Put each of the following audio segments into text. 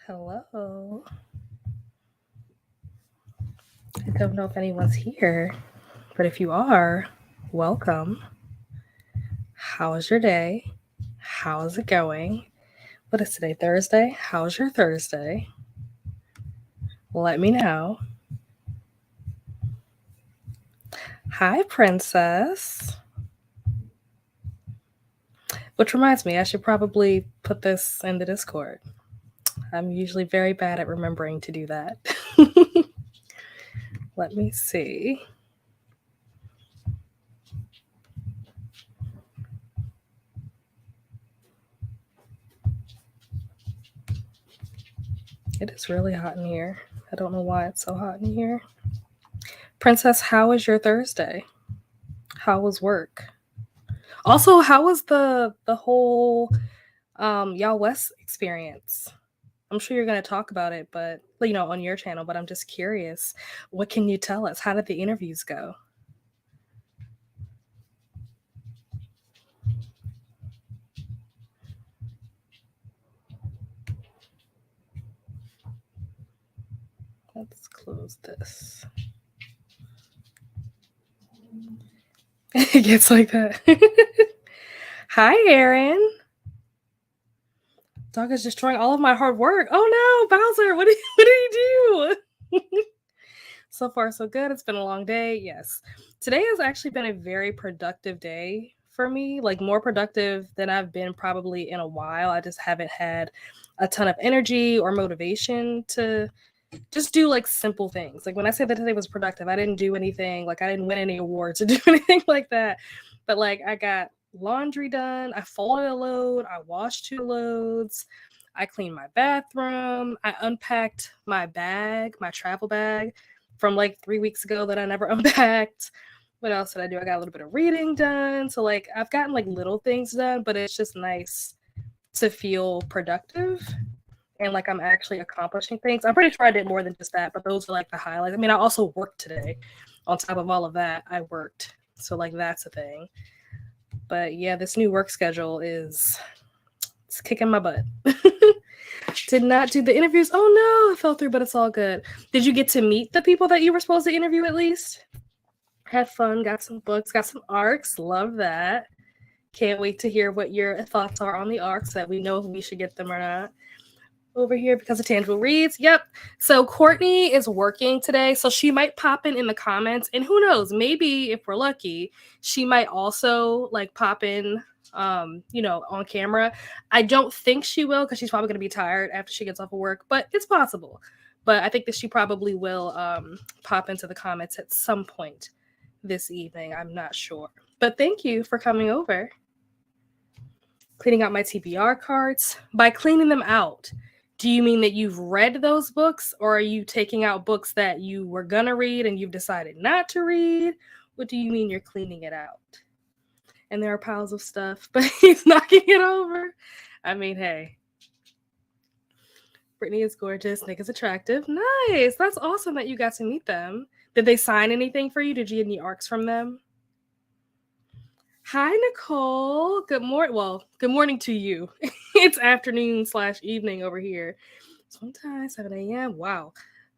Hello. I don't know if anyone's here, but if you are, welcome. How is your day? How is it going? What is today? Thursday? How's your Thursday? Let me know. Hi, Princess. Which reminds me, I should probably put this in the Discord. I'm usually very bad at remembering to do that. Let me see. It is really hot in here. I don't know why it's so hot in here. Princess, how was your Thursday? How was work? Also, how was the whole y'all West experience? I'm sure you're gonna talk about it, but on your channel, but I'm just curious. What can you tell us? How did the interviews go? Let's close this. It gets like that. Hi, Aaron. Dog is destroying all of my hard work. Oh no, Bowser, what did you do? So far, so good. It's been a long day. Yes. Today has actually been a very productive day for me, like more productive than I've been probably in a while. I just haven't had a ton of energy or motivation to just do like simple things. Like when I say that today was productive, I didn't do anything, like I didn't win any awards or do anything like that. But like I got laundry done, I folded a load, I washed 2 loads, I cleaned my bathroom, I unpacked my bag, my travel bag from like 3 weeks ago that I never unpacked. What else did I do? I got a little bit of reading done. So like I've gotten like little things done, but it's just nice to feel productive and like I'm actually accomplishing things. I'm pretty sure I did more than just that, but those are like the highlights. I mean, I also worked today. On top of all of that, I worked. So like that's a thing. But yeah, this new work schedule is it's kicking my butt. Did not do the interviews. Oh no, I fell through, but it's all good. Did you get to meet the people that you were supposed to interview at least? Had fun, got some books, got some arcs. Love that. Can't wait to hear what your thoughts are on the arcs so that we know if we should get them or not. Over here because of tangible reads. Yep. So Courtney is working today, so she might pop in the comments, and who knows, maybe if we're lucky, she might also like pop in on camera. I don't think she will because she's probably going to be tired after she gets off of work, but it's possible. But I think that she probably will pop into the comments at some point this evening. I'm not sure. But thank you for coming over. Cleaning out my TBR cards. By cleaning them out, do you mean that you've read those books, or are you taking out books that you were gonna read and you've decided not to read? What do you mean you're cleaning it out? And there are piles of stuff, but he's knocking it over. I mean, hey. Brittany is gorgeous. Nick is attractive. Nice. That's awesome that you got to meet them. Did they sign anything for you? Did you get any arcs from them? Hi, Nicole. Good morning. Well, good morning to you. It's afternoon/evening over here. Sometimes 7 a.m. Wow.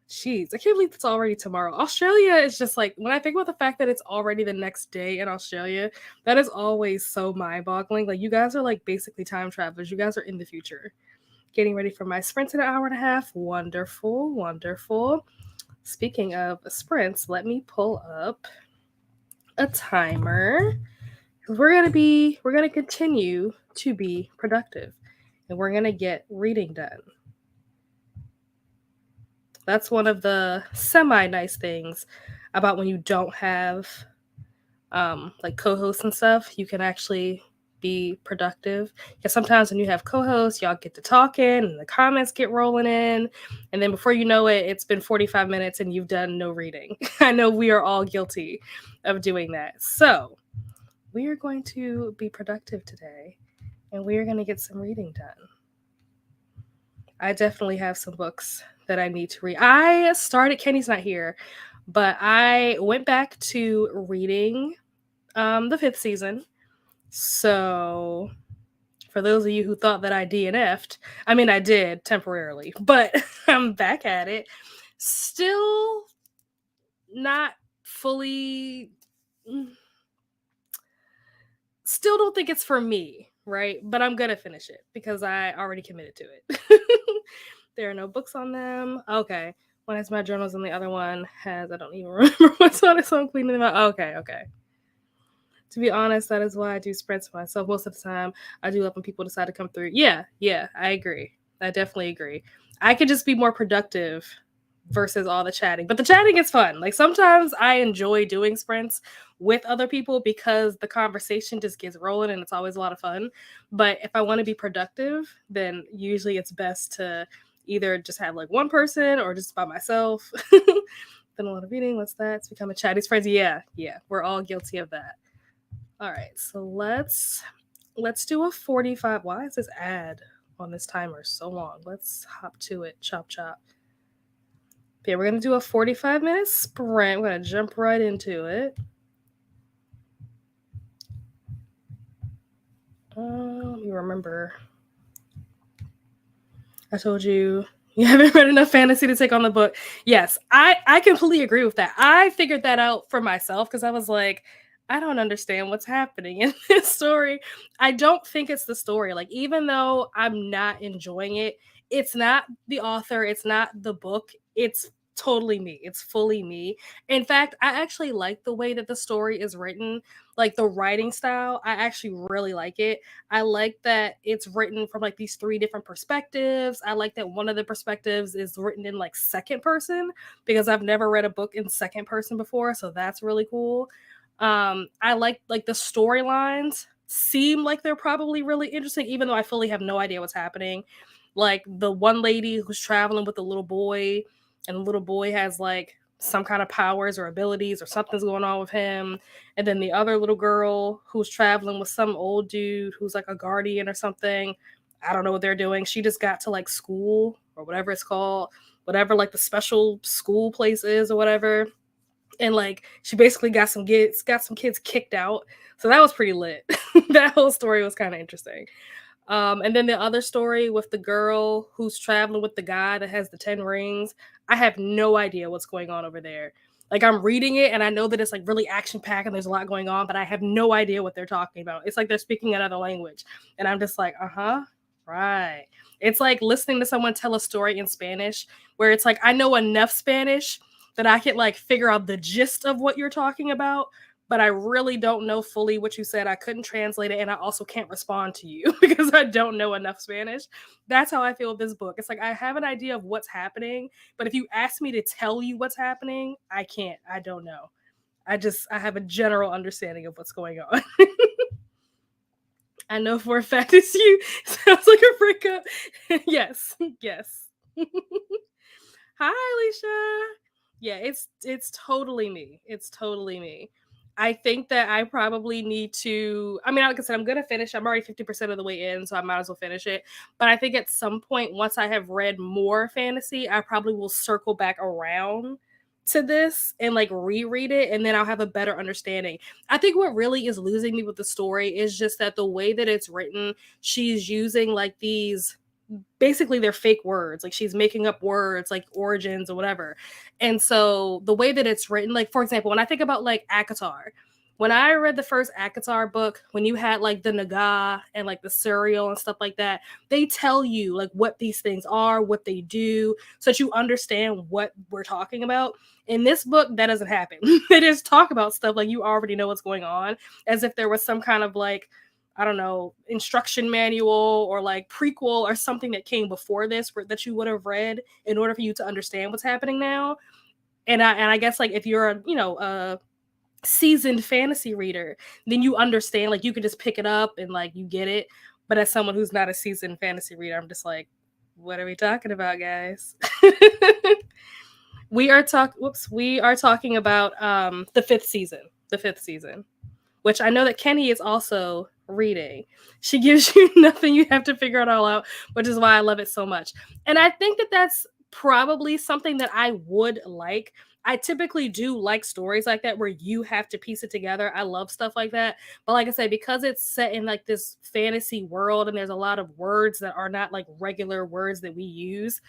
Jeez, I can't believe it's already tomorrow. Australia is just like, when I think about the fact that it's already the next day in Australia, that is always so mind-boggling. Like, you guys are like basically time travelers. You guys are in the future. Getting ready for my sprint in an hour and a half. Wonderful, wonderful. Speaking of sprints, let me pull up a timer. We're gonna continue to be productive, and we're gonna get reading done. That's one of the semi-nice things about when you don't have like co-hosts and stuff. You can actually be productive, because sometimes when you have co-hosts, y'all get to talking and the comments get rolling in, and then before you know it, it's been 45 minutes and you've done no reading. I know we are all guilty of doing that. So we are going to be productive today, and we are going to get some reading done. I definitely have some books that I need to read. I started, Kenny's not here, but I went back to reading the 5th season. So For those of you who thought that I DNF'd, I mean, I did temporarily, but I'm back at it. Still not fully. Still don't think it's for me, right? But I'm gonna finish it because I already committed to it. There are no books on them. Okay. One has my journals and the other one has, I don't even remember what's on it, so I'm cleaning them out. Okay. To be honest, that is why I do sprints myself most of the time. I do love when people decide to come through. Yeah, I agree. I definitely agree. I could just be more productive versus all the chatting. But the chatting is fun. Like sometimes I enjoy doing sprints with other people because the conversation just gets rolling and it's always a lot of fun. But if I want to be productive, then usually it's best to either just have like one person or just by myself. Then a lot of reading. What's that? It's become a chatty friends. Yeah. We're all guilty of that. All right, so let's do a 45. Why is this ad on this timer so long? Let's hop to it. Chop. Okay, we're gonna do a 45-minute sprint. We're gonna jump right into it. Let me remember. I told you haven't read enough fantasy to take on the book. Yes, I completely agree with that. I figured that out for myself because I was like, I don't understand what's happening in this story. I don't think it's the story. Like, even though I'm not enjoying it, it's not the author, it's not the book, it's totally me. It's fully me. In fact, I actually like the way that the story is written, like the writing style. I actually really like it. I like that it's written from like these three different perspectives. I like that one of the perspectives is written in like second person because I've never read a book in second person before, so that's really cool. I like the storylines seem like they're probably really interesting, even though I fully have no idea what's happening. Like the one lady who's traveling with the little boy, and the little boy has like some kind of powers or abilities or something's going on with him. And then the other little girl who's traveling with some old dude who's like a guardian or something. I don't know what they're doing. She just got to like school or whatever it's called, whatever like the special school place is or whatever, and like she basically got some kids kicked out. So that was pretty lit. That whole story was kind of interesting. And then the other story with the girl who's traveling with the guy that has the 10 rings, I have no idea what's going on over there. Like I'm reading it and I know that it's like really action packed and there's a lot going on, but I have no idea what they're talking about. It's like they're speaking another language. And I'm just like, right. It's like listening to someone tell a story in Spanish where it's like I know enough Spanish that I can like figure out the gist of what you're talking about, but I really don't know fully what you said. I couldn't translate it, and I also can't respond to you because I don't know enough Spanish. That's how I feel with this book. It's like I have an idea of what's happening, but if you ask me to tell you what's happening, I can't. I don't know. I have a general understanding of what's going on. I know for a fact it's you. Sounds like a breakup. Yes. Hi, Alicia. Yeah, it's totally me. It's totally me. I think that I probably need to. I mean, like I said, I'm gonna finish. I'm already 50% of the way in, so I might as well finish it. But I think at some point, once I have read more fantasy, I probably will circle back around to this and like reread it, and then I'll have a better understanding. I think what really is losing me with the story is just that the way that it's written, she's using like these basically they're fake words. Like she's making up words like origins or whatever. And so the way that it's written, like for example, when I think about like Akatar, when I read the first Akatar book, when you had like the Naga and like the cereal and stuff like that, they tell you like what these things are, what they do, so that you understand what we're talking about. In this book, that doesn't happen. They just talk about stuff like you already know what's going on, as if there was some kind of like, I don't know, instruction manual or like prequel or something that came before this that you would have read in order for you to understand what's happening now. And I guess like if you're a seasoned fantasy reader, then you understand, like you can just pick it up and like you get it. But as someone who's not a seasoned fantasy reader, I'm just like, what are we talking about, guys? We are talking about the fifth season, which I know that Kenny is also reading. She gives you nothing, you have to figure it all out, which is why I love it so much. And I think that that's probably something that I would like. I typically do like stories like that where you have to piece it together. I love stuff like that. But like I said, because it's set in like this fantasy world and there's a lot of words that are not like regular words that we use,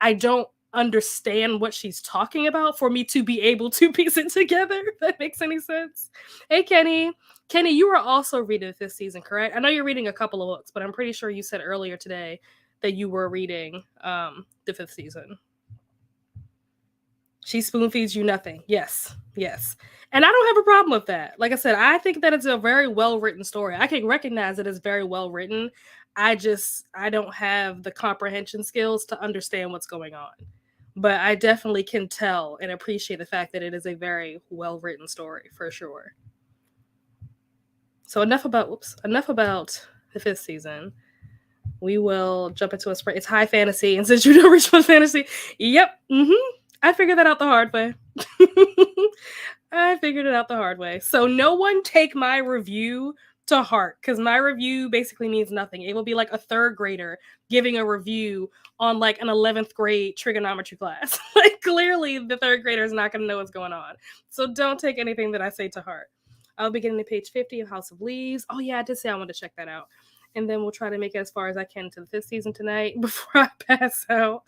I don't understand what she's talking about for me to be able to piece it together. If that makes any sense. Hey, Kenny. Kenny, you are also reading this season, correct? I know you're reading a couple of books, but I'm pretty sure you said earlier today that you were reading the fifth season. She spoon feeds you nothing. Yes, yes. And I don't have a problem with that. Like I said, I think that it's a very well written story. I can recognize it as very well written. I don't have the comprehension skills to understand what's going on. But I definitely can tell and appreciate the fact that it is a very well written story for sure. So enough about the fifth season. We will jump into a spray. It's high fantasy, and since you don't reach my fantasy, yep, I figured that out the hard way. I figured it out the hard way. So no one take my review to heart because my review basically means nothing. It will be like a third grader giving a review on like an 11th grade trigonometry class. Like clearly the third grader is not going to know what's going on. So don't take anything that I say to heart. I'll be getting to page 50 of House of Leaves. Oh yeah, I did say I wanted to check that out. And then we'll try to make it as far as I can to the fifth season tonight before I pass out.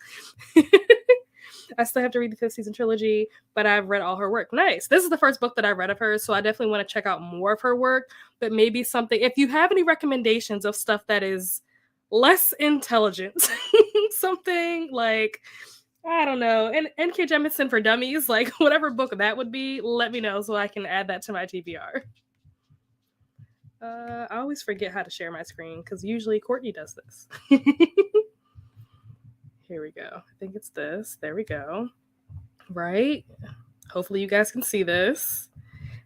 I still have to read the fifth season trilogy, but I've read all her work. Nice. This is the first book that I read of hers, so I definitely want to check out more of her work. But maybe something, if you have any recommendations of stuff that is less intelligent, something like, I don't know, and N.K. Jemisin for Dummies, like whatever book that would be, let me know so I can add that to my TBR. I always forget how to share my screen because usually Courtney does this. Here we go. I think it's this. There we go. Right? Hopefully, you guys can see this.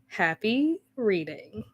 Happy reading.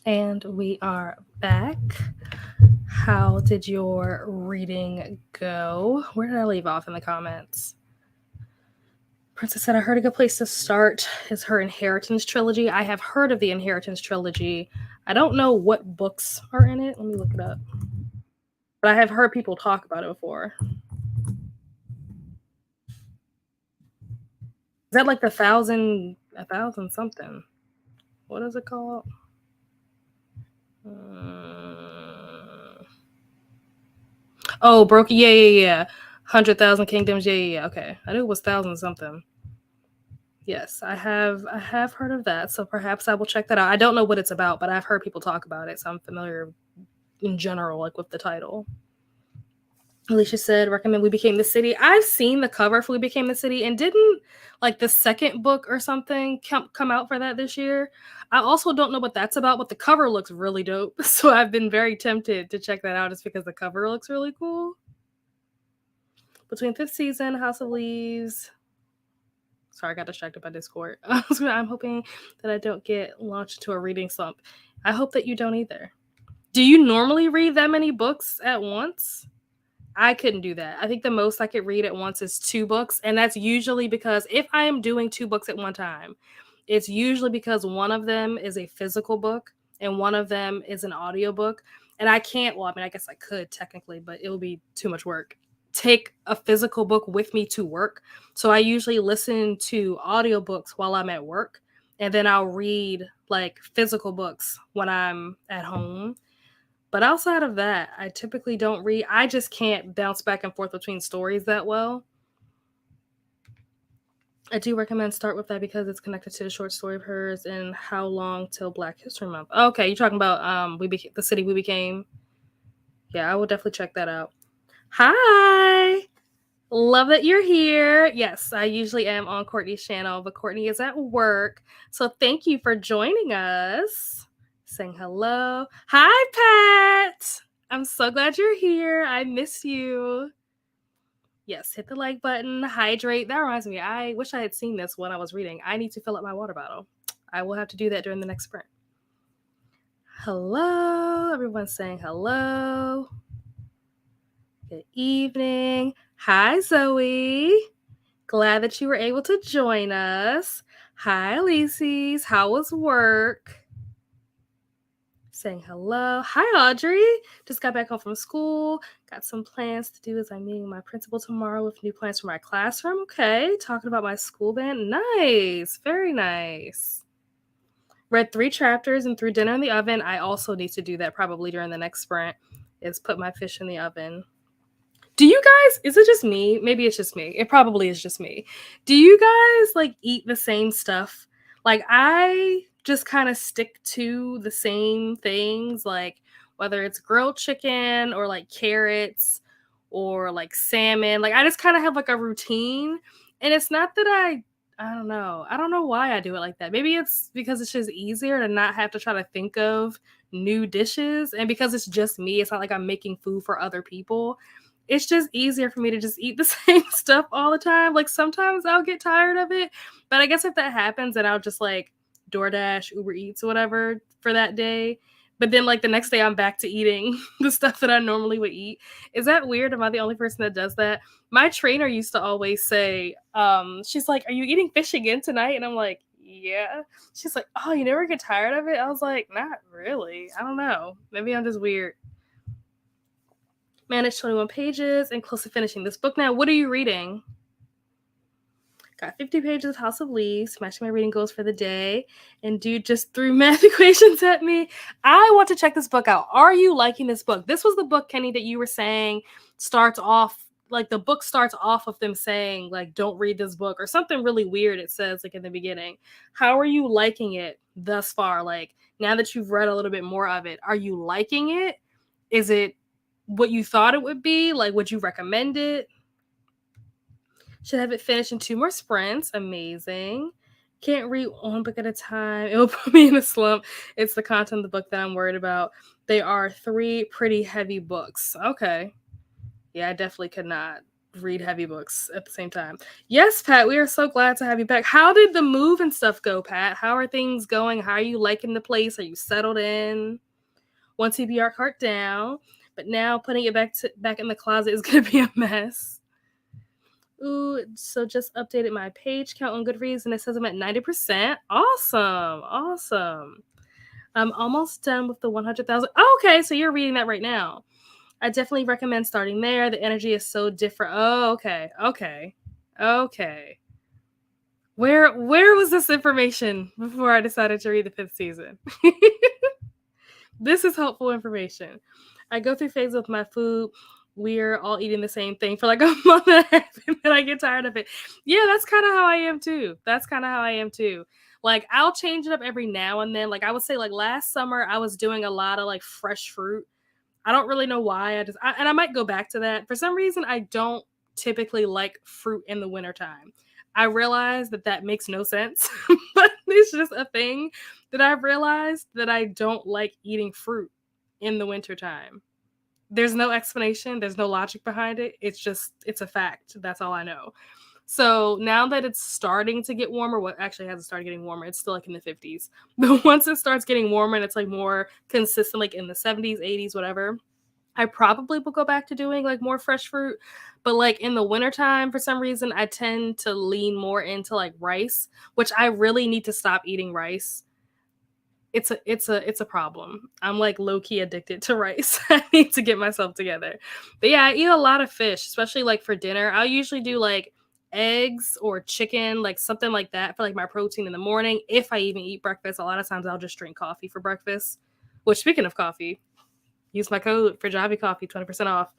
And we are back. How did your reading go? Where did I leave off in the comments? Princess said, I heard a good place to start is her Inheritance trilogy. I have heard of the Inheritance trilogy. I don't know what books are in it. Let me look it up. But I have heard people talk about it before. Is that like a thousand something? What is it called? Oh, broken. Yeah. 100,000 Kingdoms. Yeah. Okay, I knew it was thousand something. Yes, I have heard of that. So perhaps I will check that out. I don't know what it's about, but I've heard people talk about it, so I'm familiar in general, like with the title. Alicia said, recommend We Became the City. I've seen the cover for We Became the City, and didn't like the second book or something come out for that this year. I also don't know what that's about, but the cover looks really dope. So I've been very tempted to check that out just because the cover looks really cool. Between fifth season, House of Leaves. Sorry, I got distracted by Discord. I'm hoping that I don't get launched into a reading slump. I hope that you don't either. Do you normally read that many books at once? I couldn't do that. I think the most I could read at once is 2 books, and that's usually because if I am doing 2 books at one time, it's usually because one of them is a physical book and one of them is an audiobook. And I can't, well, I mean, I guess I could technically, but it would be too much work. Take a physical book with me to work. So I usually listen to audiobooks while I'm at work, and then I'll read like physical books when I'm at home. But outside of that, I typically don't read. I just can't bounce back and forth between stories that well. I do recommend start with that because it's connected to the short story of hers and How Long Till Black History Month. Okay, you're talking about the city we became. Yeah, I will definitely check that out. Hi. Love that you're here. Yes, I usually am on Courtney's channel, but Courtney is at work. So thank you for joining us. Saying hello. Hi, Pat. I'm so glad you're here. I miss you. Yes, hit the like button, hydrate. That reminds me, I wish I had seen this when I was reading. I need to fill up my water bottle. I will have to do that during the next sprint. Hello. Everyone's saying hello. Good evening. Hi, Zoe. Glad that you were able to join us. Hi, Alices. How was work? Saying hello. Hi, Audrey. Just got back home from school. Got some plans to do as I'm meeting my principal tomorrow with new plans for my classroom. Okay. Talking about my school band. Nice. Very nice. Read 3 chapters and threw dinner in the oven. I also need to do that probably during the next sprint, is put my fish in the oven. Do you guys, is it just me? Maybe it's just me. It probably is just me. Do you guys like eat the same stuff? Like I just kind of stick to the same things, like whether it's grilled chicken or like carrots or like salmon. Like I just kind of have like a routine. And it's not that I don't know. I don't know why I do it like that. Maybe it's because it's just easier to not have to try to think of new dishes. And because it's just me, it's not like I'm making food for other people. It's just easier for me to just eat the same stuff all the time. Like sometimes I'll get tired of it, but I guess if that happens, then I'll just like DoorDash, Uber Eats, or whatever for that day. But then like the next day I'm back to eating the stuff that I normally would eat. Is that weird? Am I the only person that does that? My trainer used to always say, she's like, "Are you eating fish again tonight?" And I'm like, "Yeah." She's like, "Oh, you never get tired of it?" I was like, "Not really. I don't know. Maybe I'm just weird." Managed 21 pages and close to finishing this book now. What are you reading? Got 50 pages of House of Leaves, smashing my reading goals for the day, and dude just threw math equations at me. I want to check this book out. Are you liking this book? This was the book, Kenny, that you were saying starts off, like the book starts off of them saying, like, don't read this book, or something really weird it says, like, in the beginning. How are you liking it thus far? Like, now that you've read a little bit more of it, are you liking it? Is it what you thought it would be? Like, would you recommend it? Should have it finished in 2 more sprints. Amazing. Can't read one book at a time. It will put me in a slump. It's the content of the book that I'm worried about. They are 3 pretty heavy books. Okay. Yeah, I definitely could not. read heavy books at the same time. Yes, Pat, we are so glad to have you back. How did the move and stuff go, Pat? How are things going? How are you liking the place? Are you settled in? One TBR cart down, but now putting it back in the closet is gonna be a mess. Ooh, so just updated my page count on Goodreads and it says I'm at 90%. Awesome. I'm almost done with the 100,000. Oh, okay, so you're reading that right now. I definitely recommend starting there. The energy is so different. Oh, okay. Where was this information before I decided to read the 5th season? This is helpful information. I go through phases with my food. We're all eating the same thing for like a month and a half, and then I get tired of it. Yeah, that's kind of how I am too. Like, I'll change it up every now and then. Like, I would say, like, last summer, I was doing a lot of like fresh fruit. I don't really know why. And I might go back to that. For some reason, I don't typically like fruit in the wintertime. I realize that makes no sense, but it's just a thing that I've realized that I don't like eating fruit in the wintertime. There's no explanation. There's no logic behind it. It's a fact. That's all I know. So now that it's starting to get warmer, what actually hasn't started getting warmer, it's still like in the 50s. But once it starts getting warmer and it's like more consistent, like in the 70s, 80s, whatever, I probably will go back to doing like more fresh fruit. But like in the wintertime, for some reason, I tend to lean more into like rice, which I really need to stop eating rice. It's a problem. I'm like low-key addicted to rice. I need to get myself together. But yeah, I eat a lot of fish, especially like for dinner. I'll usually do like eggs or chicken, like something like that for like my protein in the morning. If I even eat breakfast, a lot of times I'll just drink coffee for breakfast. Which, speaking of coffee, use my code for Javi Coffee, 20% off.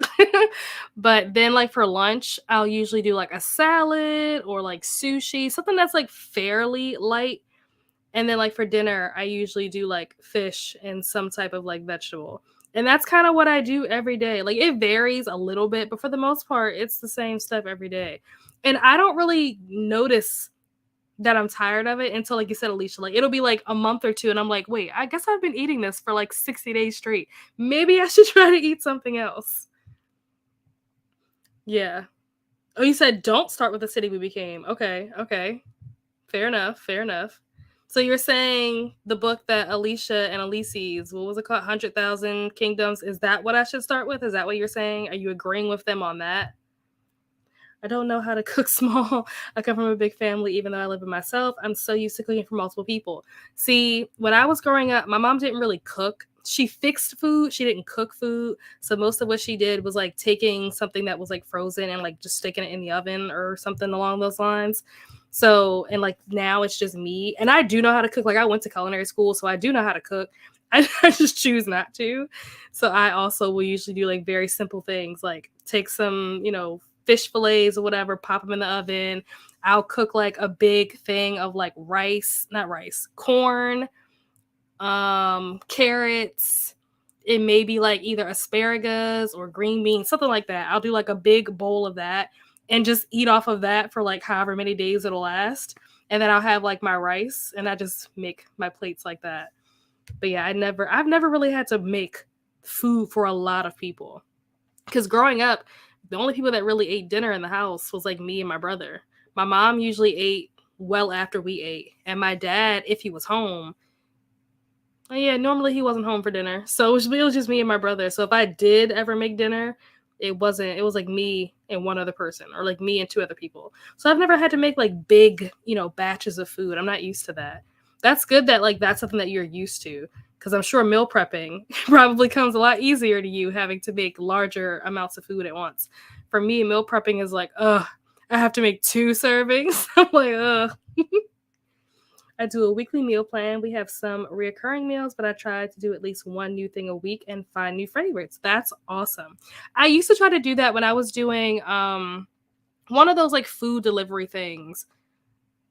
But then like for lunch, I'll usually do like a salad or like sushi, something that's like fairly light. And then like for dinner, I usually do like fish and some type of like vegetable. And that's kind of what I do every day. Like, it varies a little bit, but for the most part, it's the same stuff every day. And I don't really notice that I'm tired of it until, like you said, Alicia, like it'll be like a month or two and I'm like, wait, I guess I've been eating this for like 60 days straight. Maybe I should try to eat something else. Yeah. Oh, you said don't start with the city we became. Okay. Fair enough. So you're saying the book that Alicia and Elise's, what was it called? 100,000 Kingdoms. Is that what I should start with? Is that what you're saying? Are you agreeing with them on that? I don't know how to cook small. I come from a big family, even though I live with myself. I'm so used to cooking for multiple people. See, when I was growing up, my mom didn't really cook. She fixed food. She didn't cook food. So most of what she did was like taking something that was like frozen and like just sticking it in the oven or something along those lines. So, and like now it's just me. And I do know how to cook. Like, I went to culinary school, so I do know how to cook. I just choose not to. So I also will usually do like very simple things, like take some, fish fillets or whatever, pop them in the oven. I'll cook like a big thing of like corn, carrots. It may be like either asparagus or green beans, something like that. I'll do like a big bowl of that and just eat off of that for like however many days it'll last. And then I'll have like my rice and I just make my plates like that. But yeah, I've never really had to make food for a lot of people. Because growing up, the only people that really ate dinner in the house was like me and my brother. My mom usually ate well after we ate. And my dad, if he was home, normally he wasn't home for dinner. So it was just me and my brother. So if I did ever make dinner, it was like me and one other person, or like me and two other people. So I've never had to make like big, batches of food. I'm not used to that. That's good that like that's something that you're used to. Because I'm sure meal prepping probably comes a lot easier to you having to make larger amounts of food at once. For me, meal prepping is like, I have to make 2 servings. I'm like, ugh. I do a weekly meal plan. We have some reoccurring meals, but I try to do at least one new thing a week and find new favorites. That's awesome. I used to try to do that when I was doing one of those like food delivery things.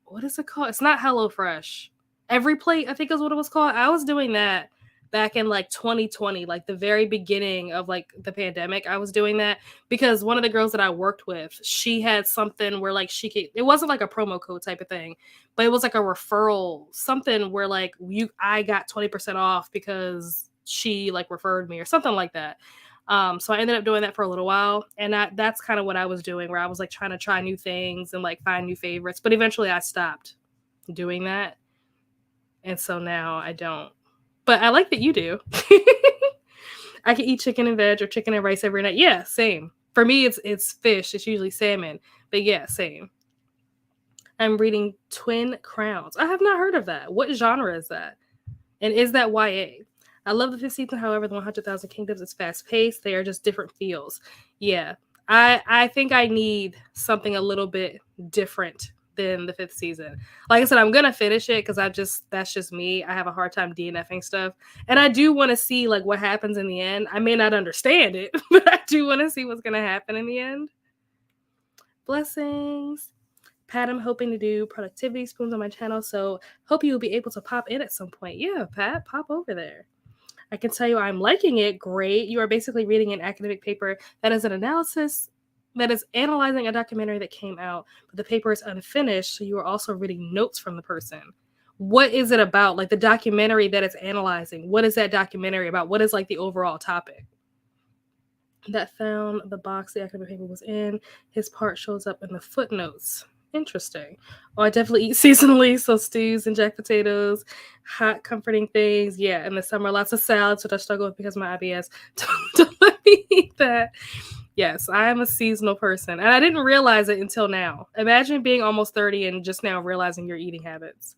What is it called? It's not HelloFresh. Every Plate, I think is what it was called. I was doing that back in like 2020, like the very beginning of like the pandemic. I was doing that because one of the girls that I worked with, she had something where like it wasn't like a promo code type of thing, but it was like a referral, something where like I got 20% off because she like referred me or something like that. So I ended up doing that for a little while, and that's kind of what I was doing, where I was like trying to try new things and like find new favorites. But eventually, I stopped doing that, and so now I don't. But I like that you do. I can eat chicken and veg or chicken and rice every night. Yeah, same. For me, it's fish. It's usually salmon. But yeah, same. I'm reading Twin Crowns. I have not heard of that. What genre is that? And is that YA? I love the fifth season. However, the 100,000 Kingdoms is fast paced. They are just different feels. Yeah, I think I need something a little bit different than the fifth season. Like I said, I'm gonna finish it because that's just me. I have a hard time DNFing stuff, and I do want to see like what happens in the end. I may not understand it, but I do want to see what's gonna happen in the end. Blessings. Pat, I'm hoping to do productivity spoons on my channel, so hope you will be able to pop in at some point. Yeah, Pat, pop over there. I can tell you I'm liking it. Great. You are basically reading an academic paper that is an analysis that is analyzing a documentary that came out, but the paper is unfinished, so you are also reading notes from the person. What is it about? Like the documentary that it's analyzing. What is that documentary about? What is like the overall topic? That found the box the academic paper was in. His part shows up in the footnotes. Interesting. Oh, I definitely eat seasonally, so stews and jack potatoes, hot comforting things. Yeah, in the summer, lots of salads, which I struggle with because of my IBS. Don't let me eat that. Yes, I am a seasonal person, and I didn't realize it until now. Imagine being almost 30 and just now realizing your eating habits.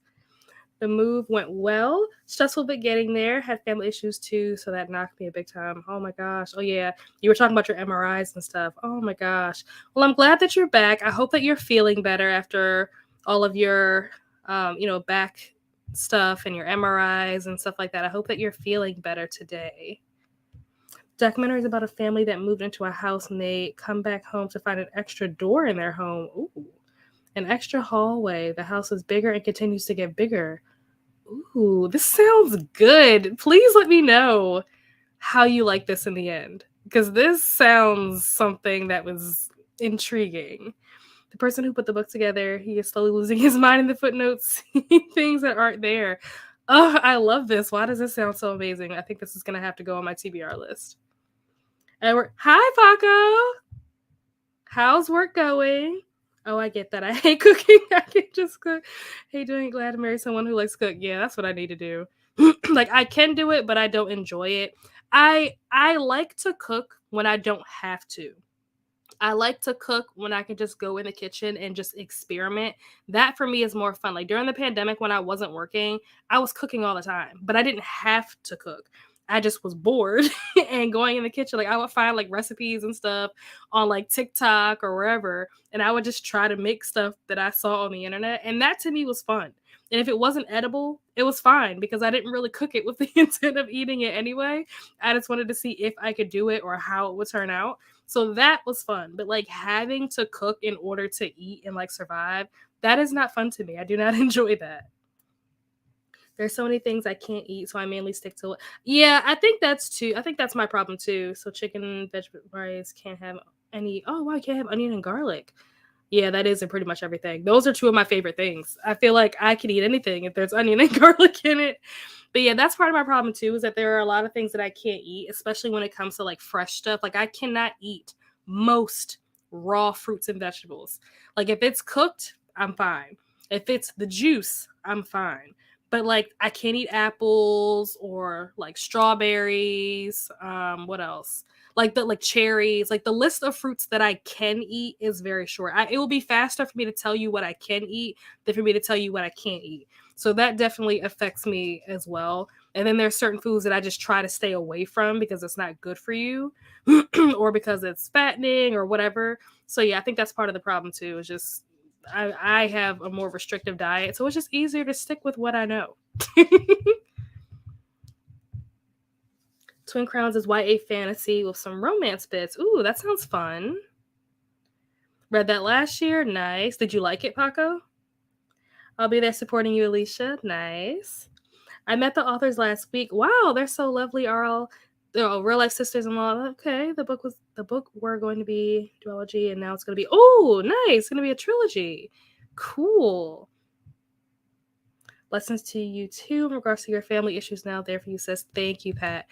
The move went well. Stressful but getting there. Had family issues too, so that knocked me a big time. Oh my gosh. Oh yeah. You were talking about your MRIs and stuff. Oh my gosh. Well, I'm glad that you're back. I hope that you're feeling better after all of your back stuff and your MRIs and stuff like that. I hope that you're feeling better today. Documentary is about a family that moved into a house and they come back home to find an extra door in their home. Ooh. An extra hallway. The house is bigger and continues to get bigger. Ooh, this sounds good. Please let me know how you like this in the end, because this sounds something that was intriguing. The person who put the book together, he is slowly losing his mind in the footnotes, things that aren't there. Oh, I love this. Why does this sound so amazing? I think this is going to have to go on my TBR list. Edward, hi, Paco. How's work going? Oh, I get that. I hate cooking. I can just cook. Hey, doing glad to marry someone who likes to cook. Yeah, that's what I need to do. Like I can do it, but I don't enjoy it. I like to cook when I don't have to. I like to cook when I can just go in the kitchen and just experiment. That for me is more fun. Like during the pandemic when I wasn't working, I was cooking all the time, but I didn't have to cook. I just was bored and going in the kitchen. Like I would find like recipes and stuff on like TikTok or wherever, and I would just try to make stuff that I saw on the internet. And that to me was fun. And if it wasn't edible, it was fine because I didn't really cook it with the intent of eating it anyway. I just wanted to see if I could do it or how it would turn out. So that was fun. But like having to cook in order to eat and like survive, that is not fun to me. I do not enjoy that. There's so many things I can't eat, so I mainly stick to it. Yeah, I think that's my problem too. So chicken, vegetable rice, can't have any. Oh wow, can't have onion and garlic. Yeah, that is in pretty much everything. Those are two of my favorite things. I feel like I could eat anything if there's onion and garlic in it. But yeah, that's part of my problem too, is that there are a lot of things that I can't eat, especially when it comes to like fresh stuff. Like I cannot eat most raw fruits and vegetables. Like if it's cooked, I'm fine. If it's the juice, I'm fine. But like I can't eat apples or like strawberries. What else? Like cherries. Like the list of fruits that I can eat is very short. It will be faster for me to tell you what I can eat than for me to tell you what I can't eat. So that definitely affects me as well. And then there's certain foods that I just try to stay away from because it's not good for you or because it's fattening or whatever. So yeah, I think that's part of the problem too. Is just I have a more restrictive diet, so it's just easier to stick with what I know. Twin Crowns is YA fantasy with some romance bits. Ooh, that sounds fun. Read that last year. Nice. Did you like it, Paco? I'll be there supporting you, Alicia. Nice. I met the authors last week. Wow, they're so lovely. They're all real life sisters-in-law. Okay, the book were going to be duology, and now it's going to be nice. It's going to be a trilogy. Cool. Lessons to you too in regards to your family issues now there for you, sis. Thank you, Pat.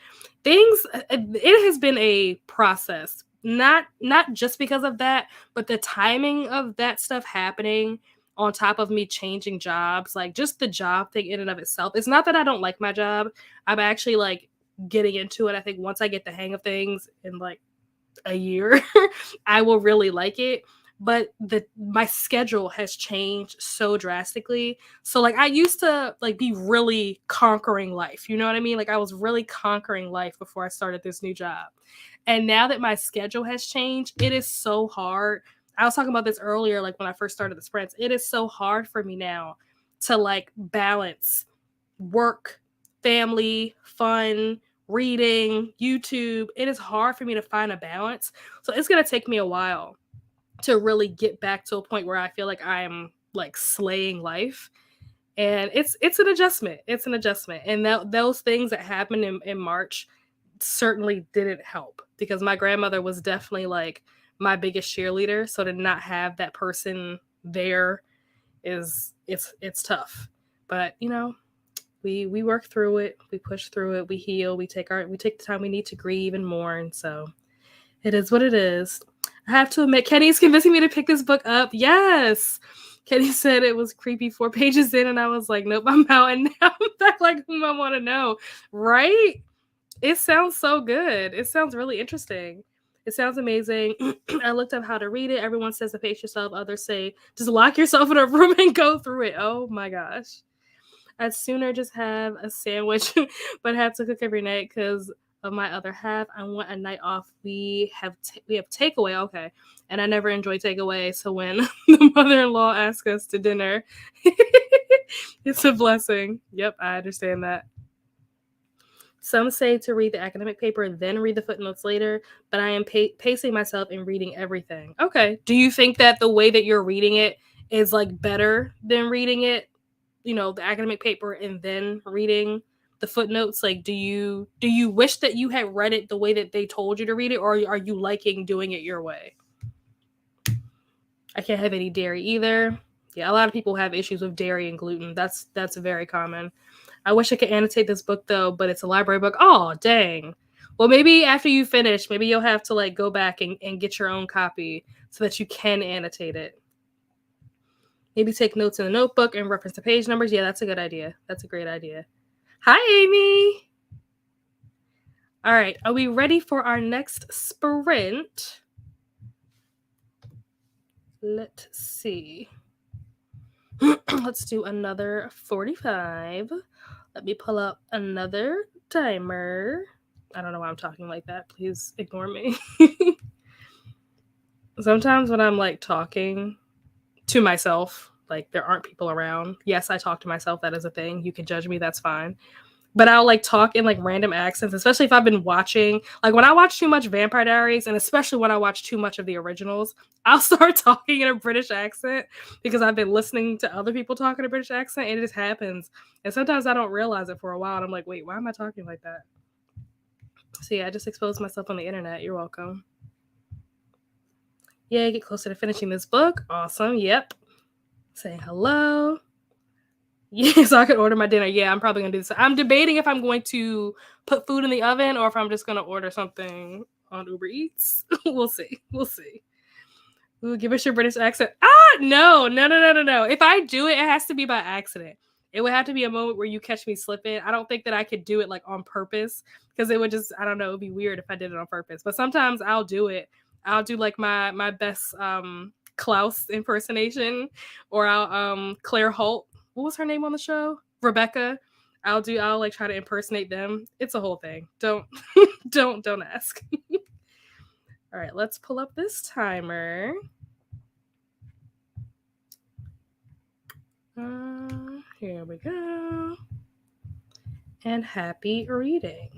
Things it has been a process. Not just because of that, but the timing of that stuff happening on top of me changing jobs, like just the job thing in and of itself. It's not that I don't like my job. I'm actually like getting into it. I think once I get the hang of things in like a year, I will really like it. But my schedule has changed so drastically. So like I used to like be really conquering life. You know what I mean? Like I was really conquering life before I started this new job. And now that my schedule has changed, it is so hard. I was talking about this earlier, like when I first started the sprints. It is so hard for me now to like balance work, family, fun, reading, YouTube. It is hard for me to find a balance. So it's going to take me a while to really get back to a point where I feel like I am like slaying life. And it's an adjustment. It's an adjustment. And those things that happened in March certainly didn't help because my grandmother was definitely like my biggest cheerleader. So to not have that person there is it's tough. But you know, we work through it, we push through it, we heal, we take the time we need to grieve and mourn. So it is what it is. I have to admit, Kenny's convincing me to pick this book up. Yes. Kenny said it was creepy 4 pages in, and I was like, nope, I'm out. And now I'm back like whom I want to know. Right? It sounds so good. It sounds really interesting. It sounds amazing. I looked up how to read it. Everyone says to pace yourself. Others say just lock yourself in a room and go through it. Oh my gosh. I'd sooner just have a sandwich, but have to cook every night because of my other half. I want a night off. We have takeaway, okay, and I never enjoy takeaway. So when the mother-in-law asks us to dinner, it's a blessing. Yep, I understand that. Some say to read the academic paper and then read the footnotes later, but I am pacing myself and reading everything. Okay. Do you think that the way that you're reading it is like better than reading it, the academic paper and then reading the footnotes? Like, do you wish that you had read it the way that they told you to read it, or are you liking doing it your way? I can't have any dairy either. Yeah, a lot of people have issues with dairy and gluten. That's very common. I wish I could annotate this book though, but it's a library book. Oh, dang. Well, maybe after you finish, maybe you'll have to like go back and get your own copy so that you can annotate it. Maybe take notes in the notebook and reference the page numbers. Yeah, that's a good idea. That's a great idea. Hi, Amy. All right. Are we ready for our next sprint? Let's see. Let's do another 45. Let me pull up another timer. I don't know why I'm talking like that. Please ignore me. Sometimes when I'm like talking to myself, like there aren't people around. Yes, I talk to myself. That is a thing. You can judge me. That's fine. But I'll like talk in like random accents, especially if I've been watching, like when I watch too much Vampire Diaries, and especially when I watch too much of the originals, I'll start talking in a British accent because I've been listening to other people talk in a British accent, and it just happens. And sometimes I don't realize it for a while, and I'm like, wait, why am I talking like that? So yeah, I just exposed myself on the internet. You're welcome. Yeah, get closer to finishing this book. Awesome. Yep. Saying hello. Yeah, so I could order my dinner. Yeah, I'm probably gonna do this. I'm debating if I'm going to put food in the oven or if I'm just gonna order something on Uber Eats. We'll see. We'll see. Ooh, give us your British accent. No, no, no, no, no, no. If I do it, it has to be by accident. It would have to be a moment where you catch me slipping. I don't think that I could do it like on purpose because it would just, I don't know, it would be weird if I did it on purpose. But sometimes I'll do it. I'll do like my best Klaus impersonation, or I'll Claire Holt. What was her name on the show? Rebecca. I'll like try to impersonate them. It's a whole thing. Don't don't ask. All right, let's pull up this timer. Here we go. And happy reading.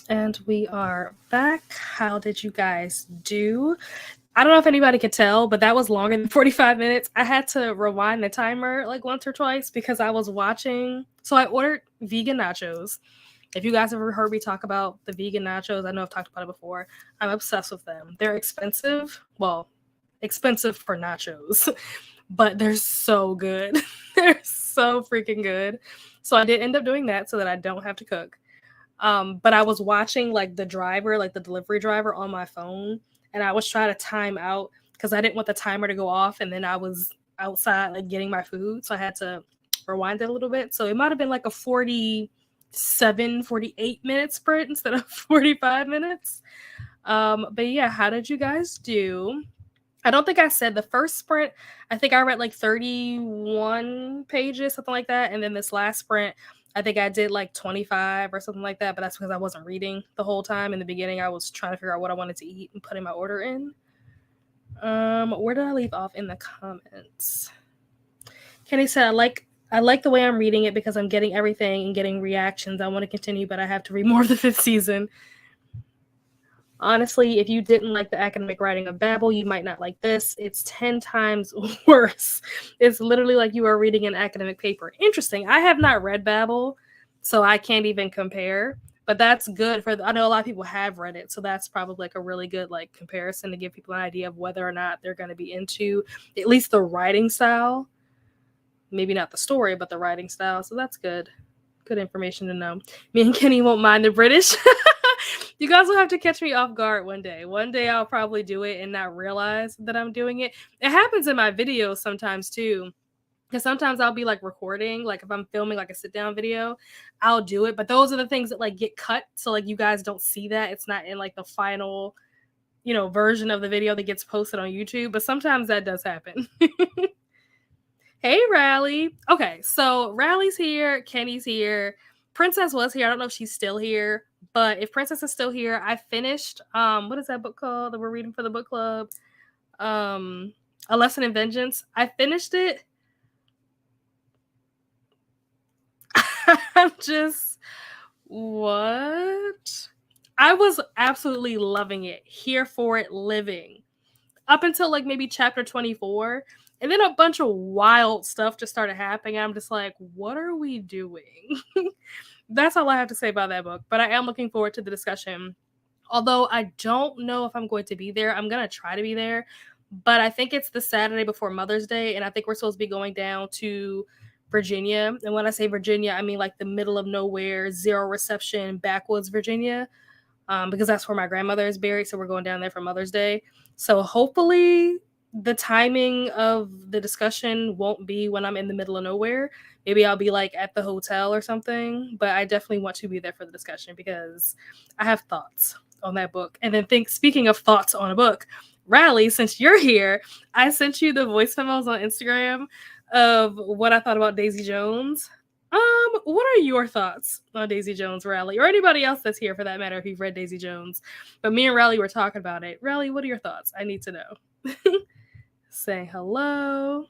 And we are back. How did you guys do? I don't know if anybody could tell, but that was longer than 45 minutes. I had to rewind the timer like once or twice because I was watching. So I ordered vegan nachos. If you guys ever heard me talk about the vegan nachos, I know I've talked about it before. I'm obsessed with them. They're expensive. Well, expensive for nachos, but they're so good. They're so freaking good. So I did end up doing that so that I don't have to cook. But I was watching like the driver, like the delivery driver on my phone, and I was trying to time out because I didn't want the timer to go off, and then I was outside like getting my food, so I had to rewind it a little bit. So it might have been like a 48-minute sprint instead of 45 minutes. But yeah, how did you guys do? I don't think I said the first sprint. I think I read like 31 pages, something like that. And then this last sprint, I think I did like 25 or something like that. But that's because I wasn't reading the whole time. In the beginning, I was trying to figure out what I wanted to eat and putting my order in. Where did I leave off in the comments? Kenny said, I like the way I'm reading it because I'm getting everything and getting reactions. I want to continue, but I have to read more of the 5th season. Honestly, if you didn't like the academic writing of Babel, you might not like this. It's 10 times worse. It's literally like you are reading an academic paper. Interesting. I have not read Babel, so I can't even compare. But that's good I know a lot of people have read it, so that's probably like a really good like comparison to give people an idea of whether or not they're going to be into at least the writing style. Maybe not the story, but the writing style. So that's good. Good information to know. Me and Kenny won't mind the British. You guys will have to catch me off guard one day. One day I'll probably do it and not realize that I'm doing it. It happens in my videos sometimes too. Because sometimes I'll be like recording, like if I'm filming like a sit down video, I'll do it. But those are the things that like get cut. So like you guys don't see that. It's not in like the final, version of the video that gets posted on YouTube. But sometimes that does happen. Hey, Rally. Okay, so Rally's here. Kenny's here. Princess was here. I don't know if she's still here, but if Princess is still here, I finished what is that book called that we're reading for the book club? A Lesson in Vengeance. I finished it. I'm just what? I was absolutely loving it. Here for it, living. Up until like maybe chapter 24. And then a bunch of wild stuff just started happening. I'm just like, what are we doing? That's all I have to say about that book. But I am looking forward to the discussion. Although I don't know if I'm going to be there. I'm going to try to be there. But I think it's the Saturday before Mother's Day. And I think we're supposed to be going down to Virginia. And when I say Virginia, I mean like the middle of nowhere, zero reception, backwoods Virginia. Because that's where my grandmother is buried. So we're going down there for Mother's Day. So hopefully the timing of the discussion won't be when I'm in the middle of nowhere. Maybe I'll be like at the hotel or something. But I definitely want to be there for the discussion because I have thoughts on that book. And then speaking of thoughts on a book, Rally, since you're here, I sent you the voice memos on Instagram of what I thought about Daisy Jones. What are your thoughts on Daisy Jones, Rally, or anybody else that's here for that matter if you've read Daisy Jones? But me and Rally were talking about it. Rally, what are your thoughts? I need to know. Say hello.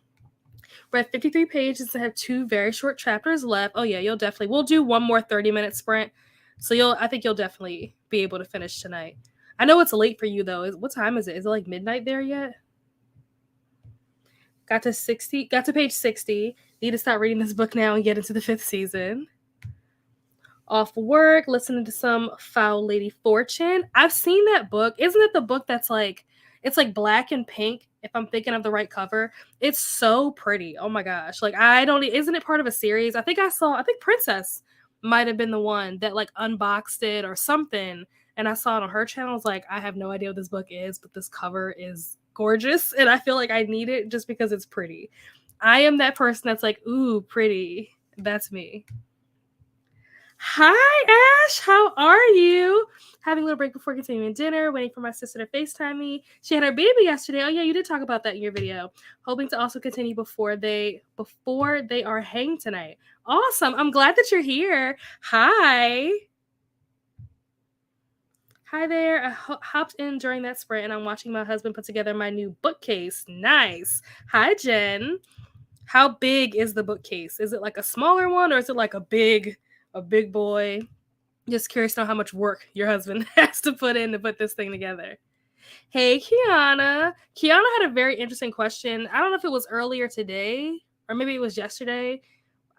We're at 53 pages and have 2 very short chapters left. Oh yeah, we'll do one more 30-minute sprint. So I think you'll definitely be able to finish tonight. I know it's late for you though. What time is it? Is it like midnight there yet? Got to page 60. Need to start reading this book now and get into the 5th season. Off work, listening to some Foul Lady Fortune. I've seen that book. Isn't it the book that's like, it's like black and pink, if I'm thinking of the right cover? It's so pretty. Oh my gosh. Like, isn't it part of a series? I think Princess might have been the one that like unboxed it or something. And I saw it on her channel. I was like, I have no idea what this book is, but this cover is gorgeous. And I feel like I need it just because it's pretty. I am that person that's like, ooh, pretty. That's me. Hi, Ash. How are you? Having a little break before continuing dinner, waiting for my sister to FaceTime me. She had her baby yesterday. Oh, yeah, you did talk about that in your video. Hoping to also continue before they are hanged tonight. Awesome. I'm glad that you're here. Hi. Hi there. I hopped in during that sprint, and I'm watching my husband put together my new bookcase. Nice. Hi, Jen. How big is the bookcase? Is it like a smaller one, or is it like a big boy? Just curious to know how much work your husband has to put in to put this thing together. Hey, Kiana. Kiana had a very interesting question. I don't know if it was earlier today or maybe it was yesterday.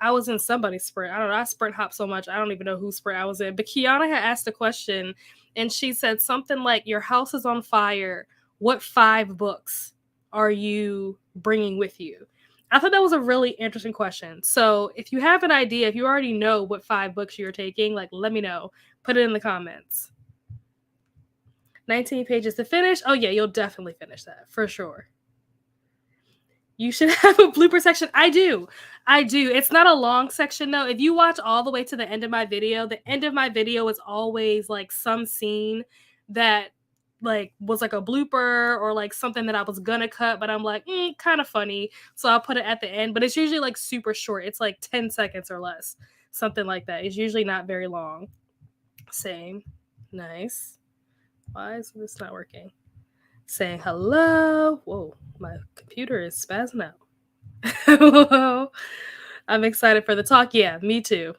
I was in somebody's sprint. I don't know. I sprint hop so much. I don't even know whose sprint I was in. But Kiana had asked a question and she said something like, your house is on fire. What 5 books are you bringing with you? I thought that was a really interesting question. So if you have an idea, if you already know what 5 books you're taking, like, let me know. Put it in the comments. 19 pages to finish. Oh, yeah, you'll definitely finish that for sure. You should have a blooper section. I do. It's not a long section though. If you watch all the way to the end of my video, the end of my video is always like some scene that like was like a blooper or like something that I was gonna cut, but I'm like, kind of funny. So I'll put it at the end, but it's usually like super short. It's like 10 seconds or less. Something like that. It's usually not very long. Same. Nice. Why is this not working? Saying hello. Whoa, my computer is spazzing out. Hello. I'm excited for the talk. Yeah, me too.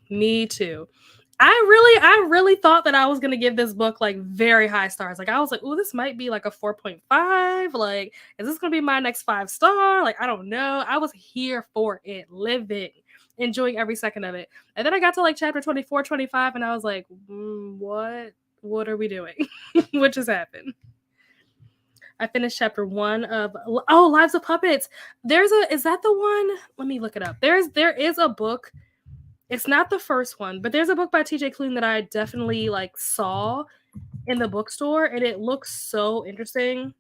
I really thought that I was gonna give this book like very high stars. Like I was like, oh, this might be like a 4.5. Like, is this gonna be my next 5-star? Like, I don't know. I was here for it, living, enjoying every second of it. And then I got to like chapter 24, 25, and I was like, what are we doing? What just happened? I finished chapter 1 of Lives of Puppets. Is that the one? Let me look it up. There is a book. It's not the first one, but there's a book by TJ Klune that I definitely like saw in the bookstore, and it looks so interesting.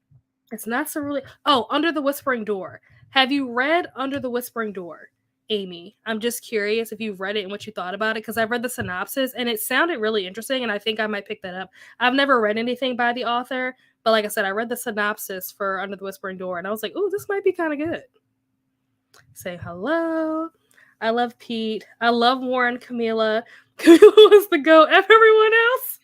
It's not so really. Oh, Under the Whispering Door. Have you read Under the Whispering Door, Amy? I'm just curious if you've read it and what you thought about it, because I've read the synopsis and it sounded really interesting, and I think I might pick that up. I've never read anything by the author, but like I said, I read the synopsis for Under the Whispering Door, and I was like, "Ooh, this might be kind of good." Say hello. I love Pete. I love Warren. Camila. Camila was the goat. Everyone else.